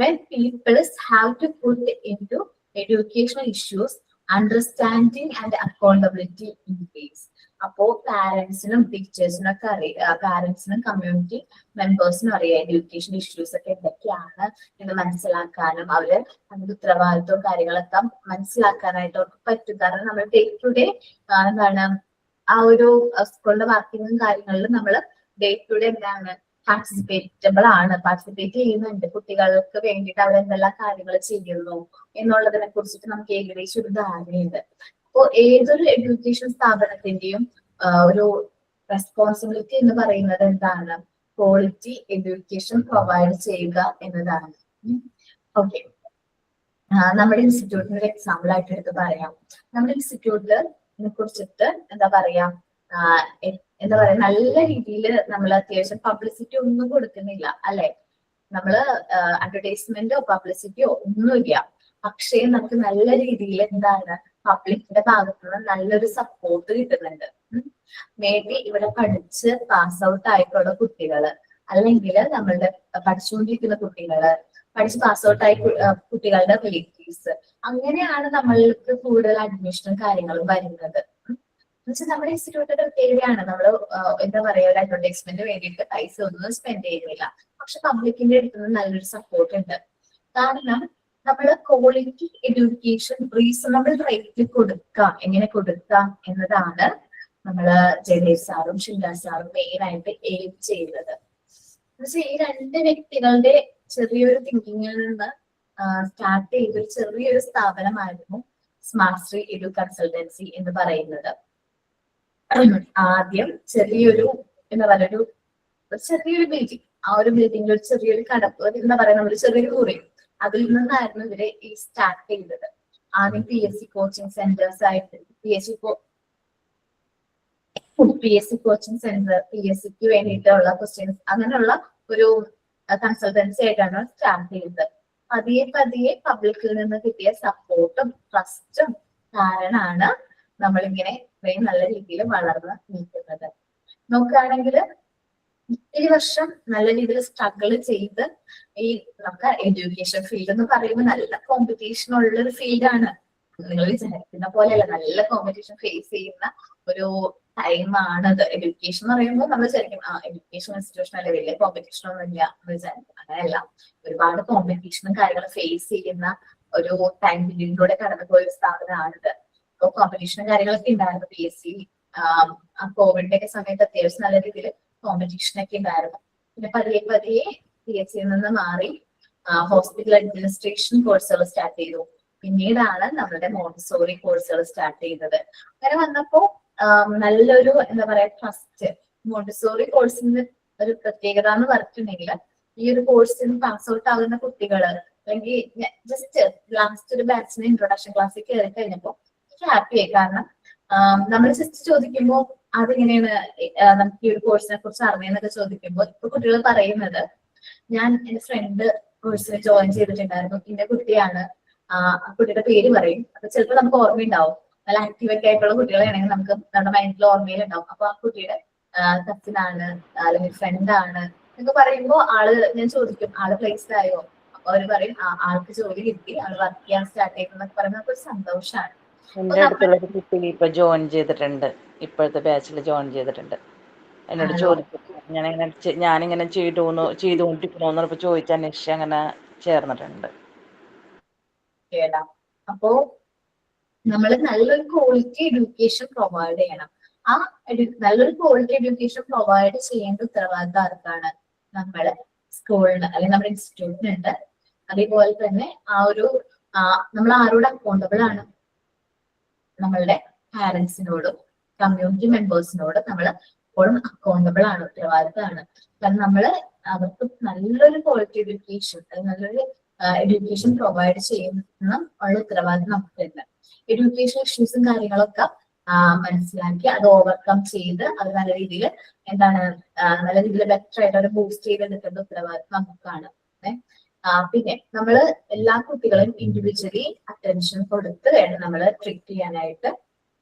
When people have to put into educational issues, understanding and accountability increase. അപ്പോ പാരന്റ്സിനും ടീച്ചേഴ്സിനും ഒക്കെ അറിയാം, പാരന്റ്സിനും കമ്മ്യൂണിറ്റി മെമ്പേഴ്സിനും അറിയാം എഡ്യൂക്കേഷൻ ഇഷ്യൂസ് ഒക്കെ എന്തൊക്കെയാണ് എന്ന് മനസ്സിലാക്കാനും അവര് അതിന്റെ ഉത്തരവാദിത്വവും കാര്യങ്ങളൊക്കെ മനസ്സിലാക്കാനായിട്ട് അവർക്ക് പറ്റും. കാരണം നമ്മൾ ഡേ ടു ഡേ എന്താണ് ആ ഒരു സ്കൂളിന്റെ വർക്കിങ്ങും കാര്യങ്ങളിലും നമ്മൾ ഡേ ടു ഡേ എന്താണ് പാർട്ടിസിപ്പേറ്റ് ചെയ്യുന്നുണ്ട്. കുട്ടികൾക്ക് വേണ്ടിയിട്ട് അവരെന്തെല്ലാം കാര്യങ്ങൾ ചെയ്യുന്നു എന്നുള്ളതിനെ കുറിച്ചിട്ട് നമുക്ക് ഏകദേശം ഒരു ധാരണയുണ്ട്. അപ്പോൾ ഏതൊരു എഡ്യൂക്കേഷൻ സ്ഥാപനത്തിന്റെയും ഒരു റെസ്പോൺസിബിലിറ്റി എന്ന് പറയുന്നത് എന്താണ്? ക്വാളിറ്റി എഡ്യൂക്കേഷൻ പ്രൊവൈഡ് ചെയ്യുക എന്നതാണ്. ഓക്കെ, നമ്മുടെ ഇൻസ്റ്റിറ്റ്യൂട്ടിന്റെ ഒരു എക്സാമ്പിൾ ആയിട്ട് എടുത്ത് പറയാം. നമ്മുടെ ഇൻസ്റ്റിറ്റ്യൂട്ടില് ഇതിനെ കുറിച്ചിട്ട് എന്താ പറയാ നല്ല രീതിയിൽ നമ്മൾ അത്യാവശ്യം പബ്ലിസിറ്റി ഒന്നും കൊടുക്കുന്നില്ല അല്ലെ. നമ്മള് അഡ്വർടൈസ്മെന്റോ പബ്ലിസിറ്റിയോ ഒന്നുമില്ല. പക്ഷേ നമുക്ക് നല്ല രീതിയിൽ എന്താണ് പബ്ലിക്കിന്റെ ഭാഗത്തുനിന്ന് നല്ലൊരു സപ്പോർട്ട് കിട്ടുന്നുണ്ട്. മേ ബി ഇവിടെ പഠിച്ച് പാസ് ഔട്ട് ആയിട്ടുള്ള കുട്ടികള്, അല്ലെങ്കിൽ നമ്മളുടെ പഠിച്ചുകൊണ്ടിരിക്കുന്ന കുട്ടികള്, പഠിച്ച് പാസ് ഔട്ട് ആയ കുട്ടികളുടെ റിലേറ്റീവ്സ്, അങ്ങനെയാണ് നമ്മൾക്ക് കൂടുതൽ അഡ്മിഷനും കാര്യങ്ങളും വരുന്നത്. എന്നുവെച്ചാൽ നമ്മുടെ ഇൻസ്റ്റിറ്റ്യൂട്ടിന്റെ പ്രത്യേകതയാണ് നമ്മൾ എന്താ പറയാ ഒരു അഡ്വർടൈസ്മെന്റ് വേണ്ടിയിട്ട് പൈസ ഒന്നും സ്പെൻഡ് ചെയ്യുന്നില്ല. പക്ഷെ പബ്ലിക്കിന്റെ അടുത്ത് നിന്ന് നല്ലൊരു സപ്പോർട്ട് ഉണ്ട്. കാരണം നമ്മൾ ക്വാളിറ്റി എഡ്യൂക്കേഷൻ റീസണബിൾ റേറ്റിൽ കൊടുക്കാം. എങ്ങനെ കൊടുക്കാം എന്നതാണ് നമ്മള് ജയദേവ് സാറും ഷിൻഡ സാറും മെയിൻ ആയിട്ട് എയിം ചെയ്യുന്നത്. എന്നുവെച്ചാൽ ഈ രണ്ട് വ്യക്തികളുടെ ചെറിയൊരു തിങ്കിങ്ങിൽ നിന്ന് സ്റ്റാർട്ട് ചെയ്തൊരു ചെറിയൊരു സ്ഥാപനമായിരുന്നു സ്മാർട്ട് ശ്രീ എഡ്യൂ കൺസൾട്ടൻസി എന്ന് പറയുന്നത്. ആദ്യം ചെറിയൊരു എന്താ പറയുക ഒരു ചെറിയൊരു ബിൽഡിംഗ്, ആ ഒരു ബിൽഡിംഗിൽ ഒരു ചെറിയൊരു കടപ്പ് എന്താ പറയുക ഒരു ചെറിയൊരു മുറി, അതിൽ നിന്നായിരുന്നു ഇവരെ ഈ സ്റ്റാർട്ട് ചെയ്തത്. ആദ്യം PSC കോച്ചിങ് സെന്റേഴ്സ് ആയിട്ട് PSC കോച്ചിങ് സെന്റർ, PSCക്ക് വേണ്ടിയിട്ടുള്ള ക്വസ്റ്റ്യൻസ്, അങ്ങനെയുള്ള ഒരു കൺസൾട്ടൻസി ആയിട്ടാണ് സ്റ്റാർട്ട് ചെയ്തത്. പതിയെ പതിയെ പബ്ലിക്കിൽ നിന്ന് കിട്ടിയ സപ്പോർട്ടും ട്രസ്റ്റും കാരണമാണ് നമ്മളിങ്ങനെ ഇത്രയും നല്ല രീതിയിൽ വളർന്ന് നിൽക്കുന്നത്. നോക്കുകയാണെങ്കിൽ ഇത്തിരി വർഷം നല്ല രീതിയിൽ സ്ട്രഗിൾ ചെയ്ത് ഈ നമുക്ക് എഡ്യൂക്കേഷൻ ഫീൽഡ് എന്ന് പറയുമ്പോൾ നല്ല കോമ്പറ്റീഷൻ ഉള്ള ഒരു ഫീൽഡാണ്. നിങ്ങൾ വിചാരിക്കുന്ന പോലെയല്ല, നല്ല കോമ്പറ്റീഷൻ ഫേസ് ചെയ്യുന്ന ഒരു ടൈമാണത്. എഡ്യൂക്കേഷൻ എന്ന് പറയുമ്പോൾ നമ്മൾ വിചാരിക്കും എഡ്യൂക്കേഷൻ ഇൻസ്റ്റിറ്റ്യൂഷൻ അല്ലെ, വലിയ കോമ്പറ്റീഷൻ ഒന്നും ഇല്ല എന്ന് വിചാരിക്കും. അങ്ങനെയല്ല, ഒരുപാട് കോമ്പറ്റീഷനും കാര്യങ്ങളും ഫേസ് ചെയ്യുന്ന ഒരു ടൈം പീരീഡിലൂടെ കടന്നുപോയ ഒരു സ്ഥാപനമാണിത്. അപ്പോൾ കോമ്പറ്റീഷനും കാര്യങ്ങളൊക്കെ ഉണ്ടായിരുന്നു. PSC കോവിഡിന്റെ ഒക്കെ സമയത്ത് അത്യാവശ്യം നല്ല രീതിയിൽ കോമ്പറ്റീഷൻ ഒക്കെ ഉണ്ടായിരുന്നു. പിന്നെ പതിയെ പതിയെ PSC നിന്ന് മാറി ഹോസ്പിറ്റൽ അഡ്മിനിസ്ട്രേഷൻ കോഴ്സുകൾ സ്റ്റാർട്ട് ചെയ്തു. പിന്നീടാണ് നമ്മുടെ മോണ്ടിസോറി കോഴ്സുകൾ സ്റ്റാർട്ട് ചെയ്തത്. അങ്ങനെ വന്നപ്പോ നല്ലൊരു എന്താ പറയാ ട്രസ്റ്റ്. മോണ്ടിസോറി കോഴ്സിന്റെ ഒരു പ്രത്യേകത എന്ന് പറഞ്ഞിട്ടുണ്ടെങ്കിൽ ഈ ഒരു കോഴ്സിന് പാസ് ഔട്ട് ആകുന്ന കുട്ടികള് അല്ലെങ്കിൽ ജസ്റ്റ് ലാസ്റ്റ് ഒരു ബാച്ചിന് ഇൻട്രൊഡക്ഷൻ ക്ലാസ്സിൽ കയറി കഴിഞ്ഞപ്പോ ഹാപ്പി ആയി. കാരണം നമ്മൾ ജസ്റ്റ് ചോദിക്കുമ്പോൾ അതെങ്ങനെയാണ് നമുക്ക് ഈ ഒരു കോഴ്സിനെ കുറിച്ച് അറിഞ്ഞതെന്നൊക്കെ ചോദിക്കുമ്പോൾ ഇപ്പൊ കുട്ടികൾ പറയുന്നത്, ഞാൻ എന്റെ ഫ്രണ്ട് കോഴ്സിന് ജോയിൻ ചെയ്തിട്ടുണ്ടായിരുന്നു, എന്റെ കുട്ടിയാണ്, ആ കുട്ടിയുടെ പേര് പറയും. അപ്പൊ ചിലപ്പോൾ നമുക്ക് ഓർമ്മയുണ്ടാവും. നല്ല ആക്റ്റീവ് ഒക്കെ ആയിട്ടുള്ള കുട്ടികളാണെങ്കിൽ നമുക്ക് നമ്മുടെ മൈൻഡിൽ ഓർമ്മയിലുണ്ടാവും. അപ്പൊ ആ കുട്ടിയുടെ കസിനാണ് അല്ലെങ്കിൽ ഫ്രണ്ടാണ് എന്നൊക്കെ പറയുമ്പോൾ ഞാൻ ചോദിക്കും ആള് പ്ലേസ്ഡ് ആയോ? അപ്പൊ അവര് പറയും ആൾക്ക് ജോലി കിട്ടി, ആള് വർക്ക് ചെയ്യാൻ സ്റ്റാർട്ട് ചെയ്തെന്നൊക്കെ പറയുമ്പോൾ നമുക്ക് ഒരു സന്തോഷമാണ്. എന്റെ അടുത്തുള്ള ഒരു കുട്ടി ഇപ്പൊ ജോയിൻ ചെയ്തിട്ടുണ്ട്, ഇപ്പോഴത്തെ ബാച്ചിൽ ജോയിൻ ചെയ്തിട്ടുണ്ട്. എന്നോട് ചോദിച്ചു ഞാനിങ്ങനെ ചെയ്തുകൊണ്ടിരിക്കണോന്ന് ചോദിച്ച അന്വേഷിച്ച് അങ്ങനെ ചേർന്നിട്ടുണ്ട്. അപ്പോ നമ്മൾ നല്ലൊരു ക്വാളിറ്റി എഡ്യൂക്കേഷൻ പ്രൊവൈഡ് ചെയ്യണം. ആ നല്ലൊരു ക്വാളിറ്റി എഡ്യൂക്കേഷൻ പ്രൊവൈഡ് ചെയ്യേണ്ട ഉത്തരവാദിത്തം ആർക്കാണ്? നമ്മള് സ്കൂളിന് അല്ലെങ്കിൽ നമ്മുടെ ഇൻസ്റ്റിറ്റ്യൂട്ടിനുണ്ട്. അതേപോലെ തന്നെ നമ്മൾ ആരോട് അക്കൗണ്ടബിൾ ആണ്? നമ്മളുടെ പാരന്റ്സിനോടും കമ്മ്യൂണിറ്റി മെമ്പേഴ്സിനോടും നമ്മൾ എപ്പോഴും അക്കൗണ്ടബിൾ ആണ്, ഉത്തരവാദിത്തമാണ്. കാരണം നമ്മള് അവർക്ക് നല്ലൊരു ക്വാളിറ്റി എഡ്യൂക്കേഷൻ അല്ലെങ്കിൽ നല്ലൊരു എഡ്യൂക്കേഷൻ പ്രൊവൈഡ് ചെയ്യുന്ന ഉള്ള ഉത്തരവാദിത്തം നമുക്കുണ്ട്. എഡ്യൂക്കേഷൻ ഇഷ്യൂസും കാര്യങ്ങളൊക്കെ മനസ്സിലാക്കി അത് ഓവർകം ചെയ്ത് അത് നല്ല രീതിയിൽ നല്ല രീതിയിൽ ബെറ്റർ ആയിട്ട് അവരെ ബൂസ്റ്റ് ചെയ്തെടുക്കേണ്ട ഉത്തരവാദിത്തം നമുക്കാണ്. പിന്നെ നമ്മള് എല്ലാ കുട്ടികളെയും ഇൻഡിവിജ്വലി അറ്റൻഷൻ കൊടുത്ത് വേണം നമ്മൾ ട്രീറ്റ് ചെയ്യാനായിട്ട്.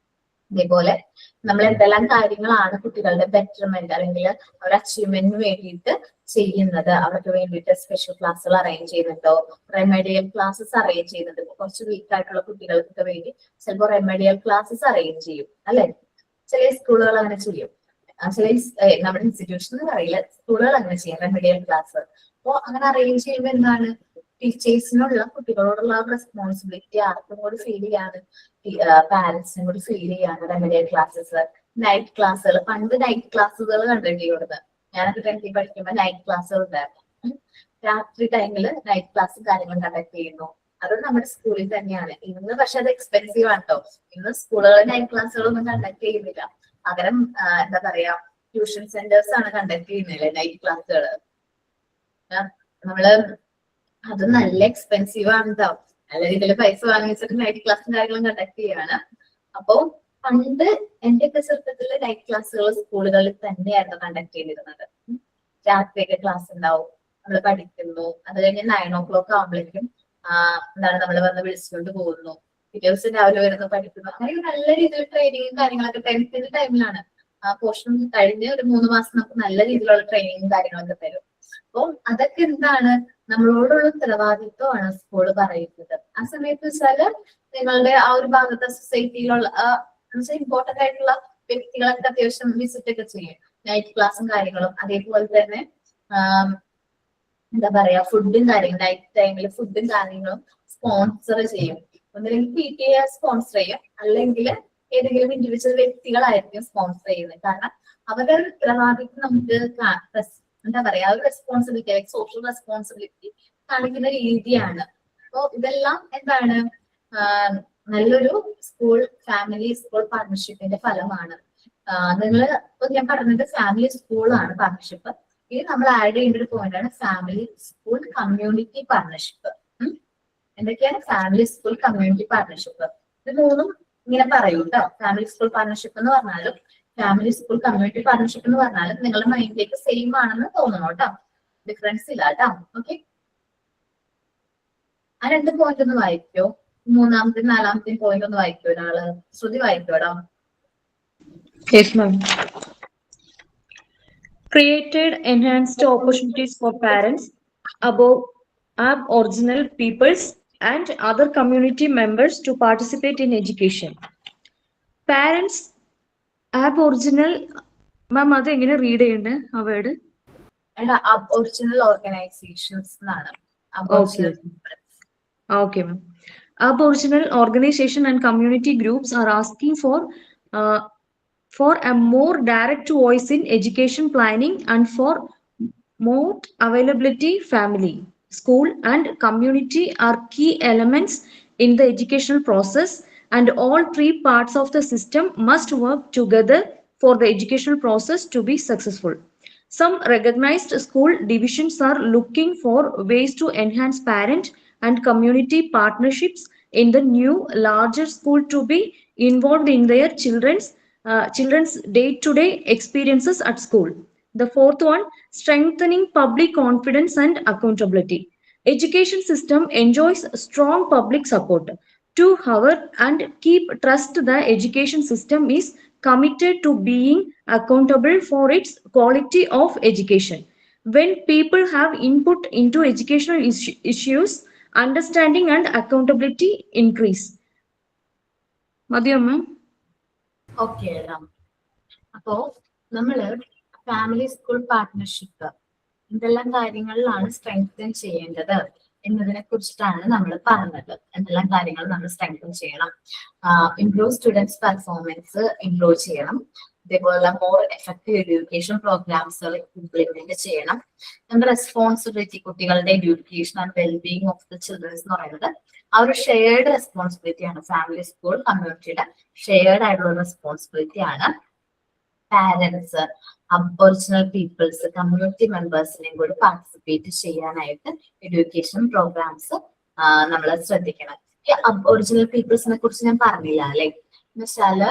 അതേപോലെ നമ്മൾ എന്തെല്ലാം കാര്യങ്ങളാണ് കുട്ടികളുടെ ബെറ്റർമെന്റ് അല്ലെങ്കിൽ അവരുടെ അച്ചീവ്മെന്റിന് വേണ്ടിയിട്ട് ചെയ്യുന്നത്, അവർക്ക് വേണ്ടിയിട്ട് സ്പെഷ്യൽ ക്ലാസ്സുകൾ അറേഞ്ച് ചെയ്യുന്നുണ്ടോ, റെമഡിയൽ ക്ലാസ്സസ് അറേഞ്ച് ചെയ്യുന്നുണ്ട്. കുറച്ച് വീക്ക് ആയിട്ടുള്ള കുട്ടികൾക്കൊക്കെ വേണ്ടി ചിലപ്പോൾ റെമഡിയൽ ക്ലാസ്സസ് അറേഞ്ച് ചെയ്യും അല്ലെ. ചില സ്കൂളുകൾ അങ്ങനെ ചെയ്യും, ചില നമ്മുടെ ഇൻസ്റ്റിറ്റ്യൂഷൻ എന്ന് പറയില്ല, സ്കൂളുകൾ അങ്ങനെ ചെയ്യും റെമഡിയൽ ക്ലാസ്. അപ്പോ അങ്ങനെ അറേഞ്ച് ചെയ്യുമ്പോൾ എന്താണ് ടീച്ചേഴ്സിനുള്ള കുട്ടികളോടുള്ള റെസ്പോൺസിബിലിറ്റി ആർക്കും കൂടി ഫീൽ ചെയ്യാണ്, പാരന്റ്സിനും കൂടി ഫീൽ ചെയ്യാണ്. റെമഡിയൽ ക്ലാസ്സസ്, നൈറ്റ് ക്ലാസ്സുകൾ, പണ്ട് നൈറ്റ് ക്ലാസ്സുകൾ കണ്ടിട്ടുണ്ട്. ഞാനൊക്കെ 10th പഠിക്കുമ്പോൾ നൈറ്റ് ക്ലാസ്സുകൾ ഉണ്ടായിരുന്നു. രാത്രി ടൈമിൽ നൈറ്റ് ക്ലാസ്സും കാര്യങ്ങളും കണ്ടക്ട് ചെയ്യുന്നു. അത് നമ്മുടെ സ്കൂളിൽ തന്നെയാണ്. ഇന്ന് പക്ഷെ അത് എക്സ്പെൻസീവ് ആണ് കേട്ടോ. ഇന്ന് സ്കൂളുകൾ നൈറ്റ് ക്ലാസ്സുകളൊന്നും കണ്ടക്ട് ചെയ്യുന്നില്ല. പകരം എന്താ പറയാ ട്യൂഷൻ സെന്റേഴ്സ് ആണ് കണ്ടക്ട് ചെയ്യുന്നില്ലേ നൈറ്റ് ക്ലാസ്സുകൾ. നമ്മള് അത് നല്ല എക്സ്പെൻസീവ് ആണ് കേട്ടോ. നല്ല രീതിയിൽ പൈസ വാങ്ങിച്ചിട്ട് നൈറ്റ് ക്ലാസ്സും കാര്യങ്ങളും കണ്ടക്ട് ചെയ്യാണ്. അപ്പോ പണ്ട് എന്റെ ഒക്കെ ചെറുപ്പത്തില് നൈറ്റ് ക്ലാസ്സുകൾ സ്കൂളുകളിൽ തന്നെയായിരുന്നു കണ്ടക്ട് ചെയ്തിരുന്നത്. രാത്രിയൊക്കെ ക്ലാസ് ഉണ്ടാവും, നമ്മൾ പഠിക്കുന്നു, അത് കഴിഞ്ഞ് 9 o'clock ആകുമ്പോഴേക്കും എന്താണ് നമ്മൾ വന്ന് വിളിച്ചുകൊണ്ട് പോകുന്നു, പിറ്റേ ദിവസം രാവിലെ വരുന്നു, പഠിക്കുന്നു. അങ്ങനെ നല്ല രീതിയിൽ ട്രെയിനിങ്ങും കാര്യങ്ങളൊക്കെ 10th ടൈമിലാണ്. ആ പോർഷൻ കഴിഞ്ഞ് ഒരു 3 മാസം നമുക്ക് നല്ല രീതിയിലുള്ള ട്രെയിനിങ്ങും കാര്യങ്ങളൊക്കെ തരും. അപ്പോൾ അതൊക്കെ എന്താണ് നമ്മളോടുള്ള ഉത്തരവാദിത്വമാണ് സ്കൂള് പറയുന്നത്. ആ സമയത്ത് വെച്ചാല് നിങ്ങളുടെ ആ ഒരു ഭാഗത്തെ സൊസൈറ്റിയിലുള്ള ഇമ്പോർട്ടന്റ് ആയിട്ടുള്ള വ്യക്തികളൊക്കെ അത്യാവശ്യം വിസിറ്റ് ഒക്കെ ചെയ്യും, നൈറ്റ് ക്ലാസ്സും കാര്യങ്ങളും. അതേപോലെ തന്നെ എന്താ പറയാ ഫുഡും കാര്യങ്ങളും, നൈറ്റ് ടൈമിൽ ഫുഡും കാര്യങ്ങളും സ്പോൺസർ ചെയ്യും. ഒന്നില്ലെങ്കിൽ PTA സ്പോൺസർ ചെയ്യും, അല്ലെങ്കിൽ ഏതെങ്കിലും ഇൻഡിവിജ്വൽ വ്യക്തികളായിരിക്കും സ്പോൺസർ ചെയ്യുന്നത്. കാരണം അവരുടെ ഉത്തരവാദിത്വം നമുക്ക് എന്താ പറയാ ഒരു റെസ്പോൺസിബിലിറ്റി, സോഷ്യൽ റെസ്പോൺസിബിലിറ്റി കാണിക്കുന്ന രീതിയാണ്. അപ്പോ ഇതെല്ലാം എന്താണ് നല്ലൊരു സ്കൂൾ ഫാമിലി സ്കൂൾ പാർട്ണർഷിപ്പിന്റെ ഫലമാണ്. നിങ്ങള് ഇപ്പൊ ഞാൻ പറഞ്ഞത് ഫാമിലി സ്കൂളാണ് പാർട്ണർഷിപ്പ്. ഇനി നമ്മൾ ആഡ് ചെയ്യേണ്ട ഒരു പോയിന്റ് ആണ് ഫാമിലി സ്കൂൾ കമ്മ്യൂണിറ്റി പാർട്ണർഷിപ്പ്. എന്തൊക്കെയാണ് ഫാമിലി സ്കൂൾ കമ്മ്യൂണിറ്റി പാർട്ണർഷിപ്പ്? ഇത് മൂന്നും ഇങ്ങനെ പറയൂ കേട്ടോ. ഫാമിലി സ്കൂൾ പാർട്ണർഷിപ്പ് എന്ന് പറഞ്ഞാലും ഫാമിലി സ്കൂൾ കമ്മ്യൂണിറ്റി പാർട്ണർഷിപ്പ് എന്ന് പറഞ്ഞാലും നിങ്ങളുടെ മൈൻഡിലേക്ക് സെയിം ആണെന്ന് തോന്നണം കേട്ടോ, ഡിഫറൻസ് ഇല്ല കേട്ടോ. ഓക്കെ, ആ 2 പോയിന്റ് ഒന്ന് വായിക്കോ. 3ാമത്തെയും 4ാമത്തെയും പോയിന്റ് ഒന്ന് വായിക്കോ ഒരാള്. ശ്രുതി വായിക്കോടാ. Yes, ma'am. Created enhanced opportunities for parents, Aboriginal peoples and other community members to participate in education. Parents, Aboriginal, ma'am, അത് എങ്ങനെ റീഡ് ചെയ്യണ്ടേ ആ വേർഡ്? Aboriginal organizations എന്നാണ്. Okay, ma'am. Aboriginal organization and community groups are asking for a more direct voice in education planning and for more availability. Family, school and community are key elements in the educational process, and all 3 parts of the system must work together for the educational process to be successful. Some recognized school divisions are looking for ways to enhance parent and community partnerships in the new larger school to be involved in their children's day-to-day experiences at school. The 4th one, strengthening public confidence and accountability. Education system enjoys strong public support. To hover and keep trust, the education system is committed to being accountable for its quality of education. When people have input into educational issues, understanding and accountability increase. Madhyam, okay, അപ്പോ നമ്മള് family school partnership എന്തെല്ലാം കാര്യങ്ങളിലാണ് strengthen ചെയ്യേണ്ടത് എന്നതിനെ കുറിച്ചിട്ടാണ് നമ്മൾ പറഞ്ഞത്. എന്തെല്ലാം കാര്യങ്ങൾ നമ്മൾ സ്ട്രെങ്തൻ ചെയ്യണം? ഇംപ്രൂവ് സ്റ്റുഡൻസ് പെർഫോമൻസ് ഇംപ്രൂവ് ചെയ്യണം. ഇതേപോലുള്ള മോർ എഫക്റ്റീവ് എഡ്യൂക്കേഷൻ പ്രോഗ്രാംസുകൾ ഇംപ്ലിമെന്റ് ചെയ്യണം. നമ്മുടെ റെസ്പോൺസിബിലിറ്റി, കുട്ടികളുടെ education and wellbeing of the children's എന്ന് പറയുന്നത് ആ ഒരു ഷെയർഡ് റെസ്പോൺസിബിലിറ്റി ആണ്. ഫാമിലി സ്കൂൾ കമ്മ്യൂണിറ്റിയുടെ ഷെയർഡ് ആയിട്ടുള്ള റെസ്പോൺസിബിലിറ്റി ആണ്. പാരന്റ്സ്, അബോറിജിനൽ പീപ്പിൾസ്, കമ്മ്യൂണിറ്റി മെമ്പേഴ്സിനെയും കൂടി പാർട്ടിസിപ്പേറ്റ് ചെയ്യാനായിട്ട് എഡ്യൂക്കേഷൻ പ്രോഗ്രാംസ് നമ്മൾ ശ്രദ്ധിക്കണം. ഈ അബോറിജിനൽ പീപ്പിൾസിനെ കുറിച്ച് ഞാൻ പറഞ്ഞില്ല അല്ലെ, എന്ന് വെച്ചാല്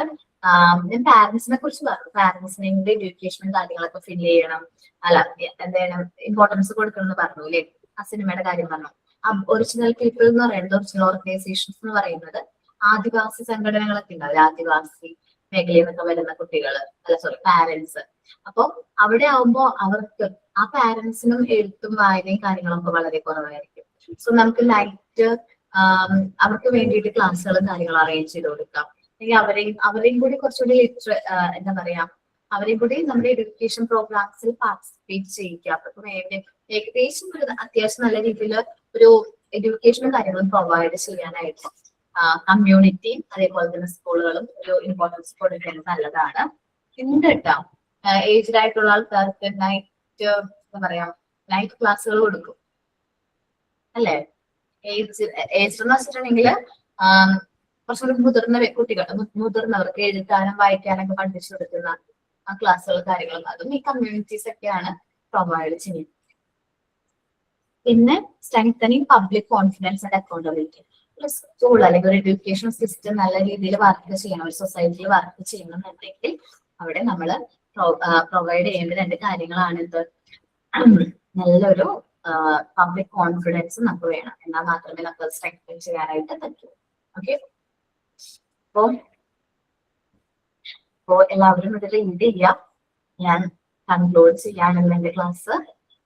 ഞാൻ പാരന്റ്സിനെ കുറിച്ച് പറഞ്ഞു. പാരന്റ്സിനെയും കൂടി എഡ്യൂക്കേഷനും കാര്യങ്ങളൊക്കെ ഫില്ല് ചെയ്യണം, അല്ല എന്താണ് ഇമ്പോർട്ടൻസ് കൊടുക്കണം പറഞ്ഞു അല്ലെ. ആ സിനിമയുടെ കാര്യം പറഞ്ഞു. ഒറിജിനൽ പീപ്പിൾ എന്ന് പറയുന്നത്, ഒറിജിനൽ ഓർഗനൈസേഷൻസ് എന്ന് പറയുന്നത് ആദിവാസി സംഘടനകളൊക്കെ ഉണ്ടാവില്ല, ആദിവാസി മേഖലയിൽ നിന്നൊക്കെ വരുന്ന കുട്ടികള്, അല്ല സോറി പാരന്റ്സ്. അപ്പൊ അവിടെ ആവുമ്പോ അവർക്ക് ആ പാരന്റ്സിനും എഴുത്തും വായനയും കാര്യങ്ങളൊക്കെ വളരെ കുറവായിരിക്കും. സോ നമുക്ക് നൈറ്റ് അവർക്ക് വേണ്ടിയിട്ട് ക്ലാസ്സുകളും കാര്യങ്ങളും അറേഞ്ച് ചെയ്ത് കൊടുക്കാം. അല്ലെങ്കിൽ അവരെയും കൂടി കുറച്ചുകൂടി എന്താ പറയാ, അവരെയും കൂടി നമ്മുടെ എഡ്യൂക്കേഷൻ പ്രോഗ്രാംസിൽ പാർട്ടിസിപ്പേറ്റ് ചെയ്യിക്കാം. അപ്പൊ ഏകദേശം അത്യാവശ്യം നല്ല രീതിയിൽ ഒരു എഡ്യൂക്കേഷനും കാര്യങ്ങളും പ്രൊവൈഡ് ചെയ്യാനായിട്ട് കമ്മ്യൂണിറ്റിയും അതേപോലെ തന്നെ സ്കൂളുകളും ഒരു ഇമ്പോർട്ടൻസ് കൊടുക്കുന്നത് നല്ലതാണ്. ഉണ്ട് കേട്ടോ, ഏജ്ഡ് ആയിട്ടുള്ള ആൾക്കാർക്ക് നൈറ്റ് എന്താ പറയാ നൈറ്റ് ക്ലാസ്സുകൾ കൊടുക്കും അല്ലെ. ഏജ് എന്ന് വെച്ചിട്ടുണ്ടെങ്കിൽ കുറച്ചുകൂടി മുതിർന്നവർക്ക് എഴുതാനും വായിക്കാനൊക്കെ പഠിപ്പിച്ചു കൊടുക്കുന്ന ക്ലാസ്സുകളും കാര്യങ്ങളും അതും ഈ കമ്മ്യൂണിറ്റീസ് ഒക്കെയാണ് പ്രൊവൈഡ് ചെയ്യുന്നത്. പിന്നെ strengthening public confidence and accountability. ഒരു സ്കൂൾ അല്ലെങ്കിൽ ഒരു എഡ്യൂക്കേഷൻ സിസ്റ്റം നല്ല രീതിയിൽ വർക്ക് ചെയ്യണം, ഒരു സൊസൈറ്റിയിൽ വർക്ക് ചെയ്യണമെന്നുണ്ടെങ്കിൽ അവിടെ നമ്മൾ പ്രൊവൈഡ് ചെയ്യേണ്ട 2 കാര്യങ്ങളാണ് ഇത്. നല്ലൊരു പബ്ലിക് കോൺഫിഡൻസ് നമുക്ക് വേണം, എന്നാൽ മാത്രമേ നമുക്ക് സ്ട്രെങ്തൻ ചെയ്യാനായിട്ട് പറ്റൂ. ഓക്കെ, അപ്പോ എല്ലാവരും ഇത് റീഡ് ചെയ്യാം. ഞാൻ കൺക്ലൂഡ് ചെയ്യാനുള്ള എന്റെ ക്ലാസ്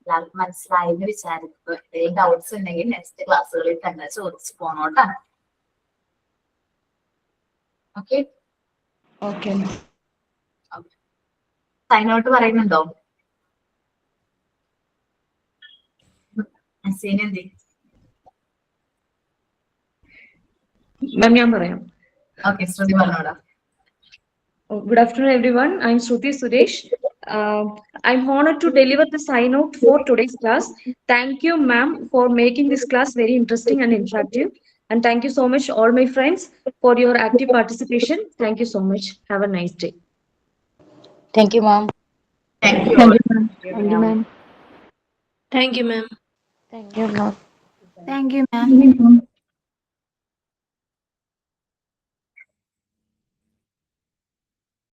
എല്ലാവർക്കും മനസ്സിലായി എന്ന് വിചാരിക്കുന്നു. എന്തെങ്കിലും ഡൗട്ട്സ് ഉണ്ടെങ്കിൽ നെക്സ്റ്റ് ക്ലാസ്സുകളിൽ തന്നെ ചോദിച്ചു പോണോട്ടാ. Okay, Okay. സൈൻ ഔട്ട് പറയുന്നുണ്ടോ? എന്തി Ma'am, ഞാൻ പറയാം. ഓക്കെ, ശ്രുതി പറഞ്ഞോടാ. Good afternoon, everyone. I'm Shruti Suresh. I'm honored to deliver the sign out for today's class. Thank you, ma'am, for making this class very interesting and interactive. And thank you so much, all my friends, for your active participation. Thank you so much. Have a nice day. Thank you, ma'am. Thank you. Thank you, ma'am. Thank you, ma'am. Thank you, ma'am. Thank you, ma'am.